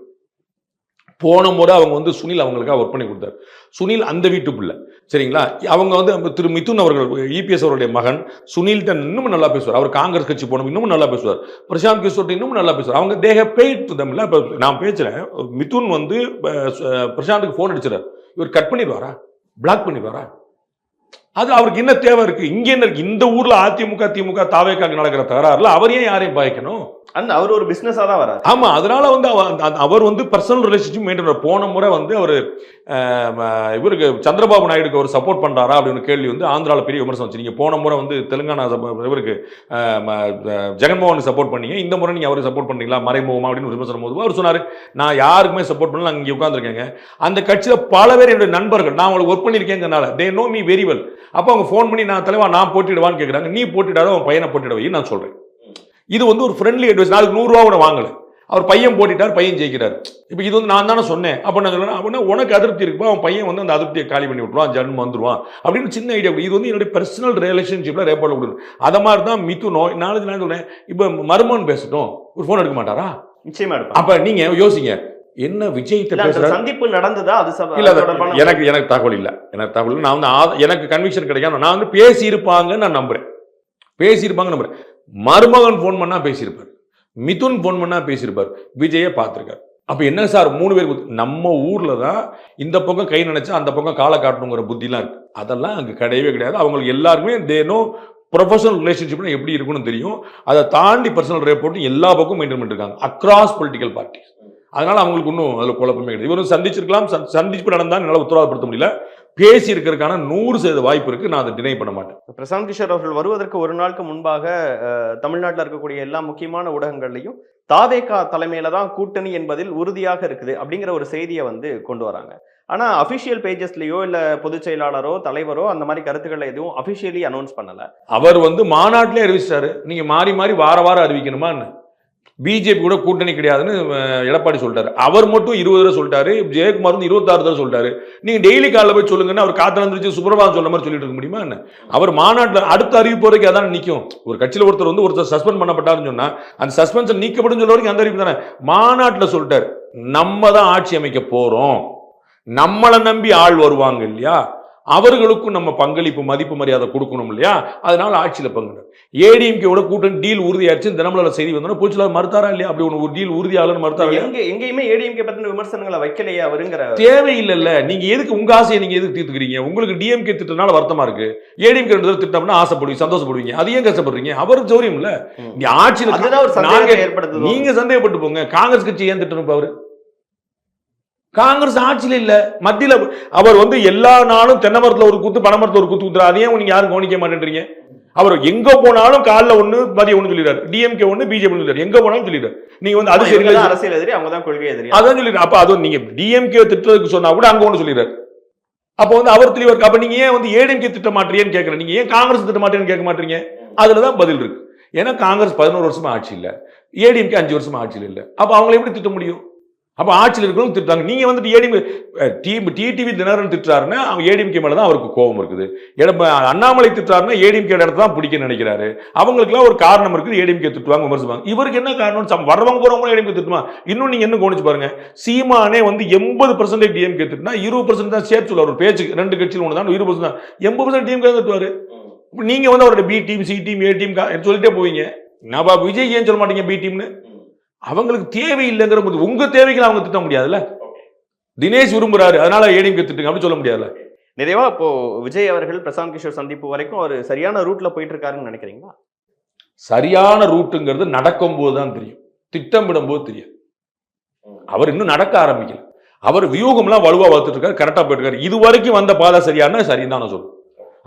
போன முறை அவங்க வந்து சுனில் அவங்களுக்காக ஒர்க் பண்ணி கொடுத்தாரு. சுனில் அந்த வீட்டு பிள்ளை, சரிங்களா? அவங்க வந்து திரு மிதுன் அவர்கள் இபிஎஸ் அவருடைய மகன் சுனில்கிட்ட இன்னும் நல்லா பேசுவார். அவர் காங்கிரஸ் கட்சி போனோம் இன்னும் நல்லா பேசுவார். பிரசாந்த் கிஷோர் இன்னும் நல்லா பேசுவார். அவங்க தேக பெய்ட் தமிழ்ல. இப்போ நான் பேசுறேன், மிதுன் வந்து பிரசாந்துக்கு போன் அடிச்சிடாரு, இவர் கட் பண்ணிடுவாரா, பிளாக் பண்ணிடுவாரா? அது அவருக்கு என்ன தேவை இருக்கு? இங்க என்ன இருக்கு? இந்த ஊர்ல அதிமுக திமுக தாவேக்காக நடக்கிற தகராறுல அவர் ஏன் யாரையும் பாய்க்கணும்? அவர் ஒரு பிசினஸா தான் வராரு. ஆமா, அதனால வந்து அவர் வந்து பர்சனல் ரிலேஷன்ஷிப் மெயின்டைன். போன முறை வந்து அவர் இவருக்கு சந்திரபாபு நாயுடுக்கு அவர் சப்போர்ட் பண்றாரா அப்படின்னு கேள்வி வந்து ஆந்திராவில் பெரிய விமர்சனம் வச்சு. நீங்க போன முறை வந்து தெலுங்கானா இவருக்கு ஜெகன்மோகனுக்கு சப்போர்ட் பண்ணீங்க, இந்த முறை நீங்க அவருக்கு சப்போர்ட் பண்ணீங்களா மறைமுகமா அப்படின்னு விமர்சனம் போது அவர் சொன்னாரு, நான் யாருக்குமே சப்போர்ட் பண்ணல, நான் இங்கே உட்காந்துருக்கேங்க. அந்த கட்சியில பல பேர் என்னுடைய நண்பர்கள், நான் அவங்களுக்கு ஒர்க் பண்ணியிருக்கேங்கிறனால they know me very well. அப்போ அவங்க ஃபோன் பண்ணி நான் தலைவா நான் போட்டிடுவான்னு கேட்குறாங்க. நீ போட்டிடாத, அவன் பையனை போட்டிடுவை நான் சொல்றேன். இது வந்து ஒரு ஃப்ரெண்ட்லி அட்வைஸ். நாளைக்கு 100 ரூபா கூட வாங்கல, அவர் பையன் போட்டிட்டார், பையன் ஜெயிக்கிறார். இப்போ இது வந்து நான் தானே சொன்னேன். அப்போ நான் சொல்றேன், அப்படின்னா உனக்கு அதிருப்தி இருக்குப்பா, அவன் பையன் வந்து அந்த அதிருப்தியை காலி பண்ணி விட்டுருவான், ஜன்மம் வந்துருவான் அப்படின்னு சின்ன ஐடியா. இது வந்து என்னுடைய பர்சனல் ரிலேஷன்ஷிப்ல ரேப்பாடு கொடுக்கும். அதை மாதிரி தான் மிதுனோ. நாளைக்கு நான் சொல்றேன், இப்போ மருமகன் பேசட்டும், ஒரு ஃபோன் எடுக்க மாட்டாரா? நிச்சயமா எடுப்பாங்க. அப்ப நீங்க யோசிங்க, என்ன விஜய் சந்திப்பு நடந்ததா? அது எனக்கு தகவல் இல்ல. எனக்கு தகவல் இல்ல. நான் வந்து எனக்கு கன்விக்ஷன் கிடைக்காம நான் வந்து பேசி இருப்பாங்கன்னு நான் நம்புறேன். பேசியிருப்பாங்க நம்புறேன். மருமகன் போன் பண்ணா பேசியிருப்பார், மிதுன் போன் பண்ணா பேசியிருப்பார், விஜயை பார்த்திருக்காரு. அப்ப என்ன சார் 3 பேர் நம்ம ஊர்ல தான் இந்த பக்கம் கை நினைச்சா அந்த பக்கம் காலை காட்டணுங்கிற புத்திலாம் இருக்கு. அதெல்லாம் அங்க கிடையவே கிடையாது. அவங்களுக்கு எல்லாருக்குமே தேனோ ப்ரொஃபஷனல் ரிலேஷன்ஷிப்னா எப்படி இருக்குன்னு தெரியும். அதை தாண்டி பர்சனல் ரேப்போர்ட் எல்லா பக்கம் மெயின்டைன் பண்ணிருக்காங்க அக்ராஸ் பொலிட்டிக்கல் பார்ட்டிஸ். அதனால அவங்களுக்கு இன்னும் அதில் குழப்பமே கிடையாது. இவரும் சந்திச்சிருக்கலாம், சந்திப்பு நடந்தால் என்னால் உத்தரவாதப்படுத்த முடியல. பேசி இருக்கிறதுக்கான 100% வாய்ப்பு இருக்கு. நான் அதை டினை பண்ண மாட்டேன். பிரசாந்த் கிஷோர் அவர்கள் வருவதற்கு ஒரு நாளுக்கு முன்பாக தமிழ்நாட்டில் இருக்கக்கூடிய எல்லா முக்கியமான ஊடகங்கள்லையும் தாவேகா தலைமையில தான் கூட்டணி என்பதில் உறுதியாக இருக்குது அப்படிங்கிற ஒரு செய்தியை வந்து கொண்டு வராங்க. ஆனா அபிஷியல் பேஜஸ்லயோ இல்ல பொதுச் செயலாளரோ தலைவரோ அந்த மாதிரி கருத்துக்களை எதுவும் அபிஷியலி அனௌன்ஸ் பண்ணல. அவர் வந்து மாநாட்டிலே அறிவிச்சாரு, நீங்க மாறி மாறி வார வாரம் அறிவிக்கணுமா? பிஜேபி கூட கூட்டணி கிடையாதுன்னு எடப்பாடி சொல்லிட்டாரு. அவர் மட்டும் 20 தடவை சொல்லிட்டாரு, ஜெயக்குமார் வந்து 26 தடவை சொல்லிட்டாரு. நீங்க டெய்லி காலைல போய் சொல்லுங்கன்னா அவர் காத்திருந்துச்சு சுப்பிரபாதம் சொல்ல மாதிரி சொல்லிட்டு இருக்க முடியுமா என்ன? அவர் மாநாட்டில் அடுத்த அறிவிப்பு வரைக்கும் அதான் நிற்கும். ஒரு கட்சியில் ஒருத்தர் சஸ்பெண்ட் பண்ணப்பட்டாருன்னு சொன்னா அந்த சஸ்பென்ஷன் நீக்கப்படும் சொல்ல வரைக்கும் அந்த அறிவிப்பு தானே. மாநாட்டில் சொல்லிட்டாரு, நம்ம தான் ஆட்சி அமைக்க போறோம், நம்மளை நம்பி ஆள் வருவாங்க இல்லையா, அவர்களுக்கும் நம்ம பங்களிப்பு மதிப்பு மரியாதை கொடுக்கணும் இல்லையா, அதனால ஆட்சியில பங்கு. ஏடிஎம்கேவோட கூட்டணி டீல் உறுதியாச்சு. தினமலர் செய்தி வந்தோன்னா போச்சுலாம் மறுத்தாரா இல்லையா? அப்படி ஒரு டீல் உறுதியாளன்னு மறுத்தாரா? எங்கேயுமே ஏடிஎம்கே பத்தின விமர்சனங்களை வைக்கலையா அவருங்கிற தேவையில்லை. நீங்க எதுக்கு உங்க ஆசையை நீங்க எதுக்கு தீர்த்துக்கிறீங்க? உங்களுக்கு டிஎம்கே திட்டனால வருத்தமா இருக்கு, ஏடிஎம்கே திட்டம்னா ஆசைப்படுவீங்க, சந்தோஷப்படுவீங்க. அது ஏன் கஷ்டப்படுறீங்க? அவருக்கு சௌரியம் இல்ல. இங்க ஆட்சியில் நீங்க சந்தேகப்பட்டு போங்க. காங்கிரஸ் கட்சி ஏன் திட்டம்? அவரு காங்கிரஸ் ஆட்சியில இல்ல, மத்தியில. அவர் வந்து எல்லா நாளும் தென்னை மரத்துல ஒரு குத்து, பனை மரத்துல ஒரு குத்து குத்துறாரு. அதையும் நீங்க யாரும் கவனிக்க மாட்டேன்றீங்க. அவர் எங்க போனாலும் காலைல ஒண்ணு மதியம் ஒண்ணு சொல்லிடுறாரு, டிஎம்கே ஒண்ணு பிஜேபி சொல்லிடுறாரு, எங்க போனாலும் சொல்லிடுறாரு. நீங்க வந்து அது சரி, அரசியல் எதிரி, அவங்க தான் கொள்கை எதிரி, அதான் சொல்லிடுறாரு. அப்ப அது நீங்க டிஎம்கே திட்டத்துக்கு சொன்னா கூட அங்க ஒண்ணு சொல்லிடுறாரு. அப்ப வந்து அவர் தெளிவா இருக்கு. அப்ப நீங்க ஏன் வந்து ஏடிஎம்கே திட்ட மாட்டீங்கன்னு கேட்கறேன், நீங்க ஏன் காங்கிரஸ் திட்ட மாட்டேன்னு கேட்க மாட்டீங்க? அதுலதான் பதில் இருக்கு. ஏன்னா காங்கிரஸ் 11 வருஷமா ஆட்சி இல்ல, ஏடிஎம்கே 5 வருஷமா ஆட்சியில் இல்ல. அப்ப அவங்களை எப்படி திட்ட முடியும்? அப்ப ஆட்சியில் இருக்கிறவங்க திட்டாங்க. நீங்க வந்து டிடிவி தினகரன் திட்டாருன்னா அவங்க ஏடிஎம்கே மேலதான் அவருக்கு கோபம் இருக்குது. அண்ணாமலை திட்டாருன்னா ஏடிஎம்கே இடத்த தான் பிடிக்க நினைக்கிறாரு. அவங்களுக்குலாம் ஒரு காரணம் இருக்குது, ஏடிஎம்கே திட்டுவாங்க, விமர்சிப்பாங்க. இவருக்கு என்ன காரணம்? வரவங்க போறவங்க ஏடிஎம்கே திட்டுமா? இன்னும் நீங்க என்ன கவனிச்சு பாருங்க, சீமானே வந்து 80% டிஎம்கே திட்டுனா 20% தான் சேர்த்து சொல்லுவார். ஒரு பேச்சுக்கு 2 கட்சியில் ஒன்று தான் 20% தான், 80% டிஎம்கே திட்டுவாரு. நீங்க வந்து அவரோட B team, C team, A team சொல்லிட்டே போவீங்க. நான் விஜய் ஏன் சொல்ல மாட்டீங்க பி டீம்னு? அவங்களுக்கு தேவையில்லைங்கிற போது உங்க தேவைகளை அவங்க திட்ட முடியாதுல்ல. தினேஷ் விரும்புறாரு அதனால ஏடிஎம்கே திட்டுங்க அப்படி சொல்ல முடியாதுல்ல. நிறைவா இப்போ விஜய் அவர்கள் பிரசாந்த் கிஷோர் சந்திப்பு வரைக்கும் ஒரு சரியான ரூட்ல போயிட்டு இருக்காருன்னு நினைக்கிறீங்களா? சரியான ரூட்டுங்கிறது நடக்கும் போதுதான் தெரியும், திட்டமிடும் போது தெரியும். அவர் இன்னும் நடக்க ஆரம்பிக்கல. அவர் வியூகம்லாம் வலுவா வளர்த்துட்டு இருக்காரு, கரெக்டா போயிட்டு இருக்காரு. இது வரைக்கும் வந்த பாதை சரியான சரின்னு தான் நான் சொல்லுவேன்.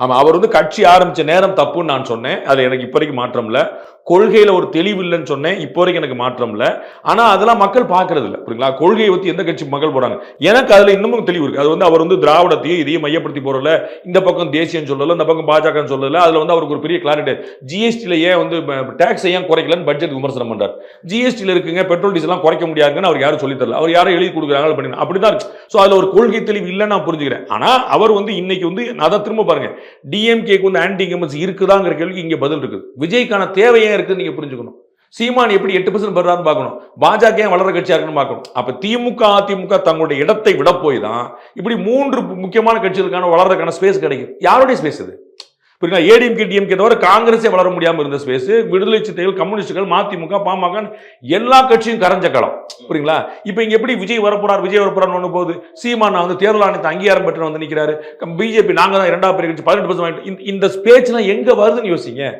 ஆமா, அவர் வந்து கட்சி ஆரம்பிச்ச நேரம் தப்புன்னு நான் சொன்னேன், அது எனக்கு இப்போ வரைக்கும் மாற்றம் இல்லை. கொள்கையில ஒரு தெளிவு இல்லைன்னு சொன்னேன், இப்போ வரைக்கும் எனக்கு மாற்றம் இல்லை. ஆனா அதெல்லாம் மக்கள் பார்க்கறது இல்லை, புரியுங்களா? கொள்கையை பத்தி எந்த கட்சி மக்கள் போறாங்க, எனக்கு அதுல இன்னமும் தெளிவு இருக்கு. அது வந்து அவர் வந்து திராவிடத்தையும் இதையும் மையப்படுத்தி போறல, இந்த பக்கம் தேசியம் சொல்லல, இந்த பக்கம் பாஜக சொல்லல. அதுல வந்து அவருக்கு ஒரு பெரிய கிளாரிட்டி. ஜிஎஸ்டில ஏன் வந்து டாக்ஸ் ஏன் குறைக்கலன்னு பட்ஜெட் விமர்சனம் பண்றாரு. ஜிஎஸ்டில இருக்குங்க பெட்ரோல் டீசல் எல்லாம் குறைக்க முடியாதுன்னு அவர் யாரும் சொல்லி தரல, அவர் யாரும் எழுதி கொடுக்குறாங்க பண்ணி அப்படிதான் இருக்கு. ஸோ அதுல ஒரு கொள்கை தெளிவு இல்லைன்னு நான் புரிஞ்சுக்கிறேன். ஆனா அவர் வந்து இன்னைக்கு வந்து அதான் திரும்ப பாருங்க, டிஎம்கேக்கு வந்து ஆன்டி இன்கம்பன்சி இருக்குதாங்கிற கேள்விக்கு இங்க பதில் இருக்குது. விஜய்க்கான தேவை ஏன் இருக்குன்னு நீங்க புரிஞ்சுக்கணும். சீமான் எப்படி 8% பெறான்னு பார்க்கணும், பாஜக ஏன் வளர கட்சியா இருக்குன்னு பார்க்கணும். அப்ப திமுக அதிமுக தங்களுடைய இடத்தை விட போய் தான் இப்படி 3 முக்கியமான கட்சிகளுக்கான வளர்றதுக்கான ஸ்பேஸ் கிடைக்கும். யாருடைய ஸ்பேஸ் இது? புரியுங்களா? ஏடிஎம்கே டிஎம்கே தவிர காங்கிரஸே வளர முடியாம இருந்த ஸ்பேஸ், விடுதலை சிறுத்தைகள், கம்யூனிஸ்டுகள், மதிமுக, பாமக எல்லா கட்சியும் கரைஞ்ச களம். புரியுங்களா? இப்ப இங்க எப்படி விஜய் வரப்போறான்னு போது சீமான் வந்து தேர்தல் ஆணையத்தை அங்கீகாரம் பெற்று வந்து நிக்கிறாரு. பிஜேபி நாங்க தான் 2வது பெரிய கட்சி 18% இந்த ஸ்பேச்லாம் எங்க வருதுன்னு யோசிங்க.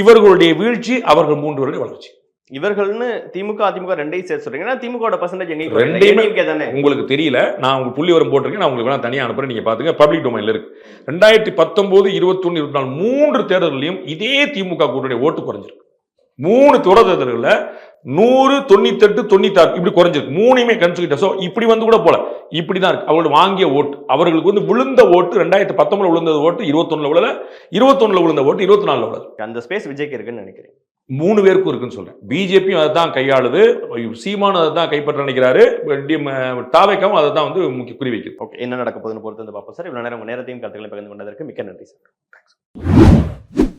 இவர்களுடைய வீழ்ச்சி, அவர்கள் 3 வருட வளர்ச்சி. இவர்கள்னு திமுக அதிமுக 2ஐயும் சேர்த்து சொல்றீங்க. திமுக பர்சன்டேஜ் எங்க உங்களுக்கு தெரியல, நான் உங்களுக்கு புள்ளி வரம் போட்டிருக்கேன், நான் உங்களுக்கு வேணா தனியா அனுப்புறேன், நீங்க பாத்துங்க, பப்ளிக் டொமைன்ல இருக்கு. 2019, 21, 24 3 தேர்தலையும் இதே திமுக கூட்டணி ஓட்டு குறைஞ்சிருக்கு. 3 தொடர் தேர்தல்கள்ல 100, 98, 96 இப்படி குறைஞ்சிருக்கு. 3மே கன்சிடர். சோ இப்படி வந்து கூட போல, இப்படிதான் இருக்கு அவர்கள் வாங்கிய ஓட்டு. அவர்களுக்கு வந்து விழுந்த ஓட்டு 2019 விழுந்தது ஓட்டு 21 விழல, 21 விழுந்த ஓட்டு 24 விழல. அந்த ஸ்பேஸ் விஜய்க்கு இருக்குன்னு நினைக்கிறேன். 3 பேருக்கும் இருக்குன்னு சொல்றேன். பிஜேபியும் அதை தான் கையாளுது, சீமானும் அதை தான் கைப்பற்ற நினைக்கிறாரு, தாவேக்காவும் அதை தான் வந்து முக்கிய குறி வைக்குது. ஓகே, என்ன நடக்க போகுதுன்னு பொறுத்து வந்து பார்ப்போம் சார். இவ்வளவு நேரம் உங்க நேரத்தையும் கருத்துக்களையும் பகிர்ந்து கொண்டதற்கு மிக்க நன்றி சார்.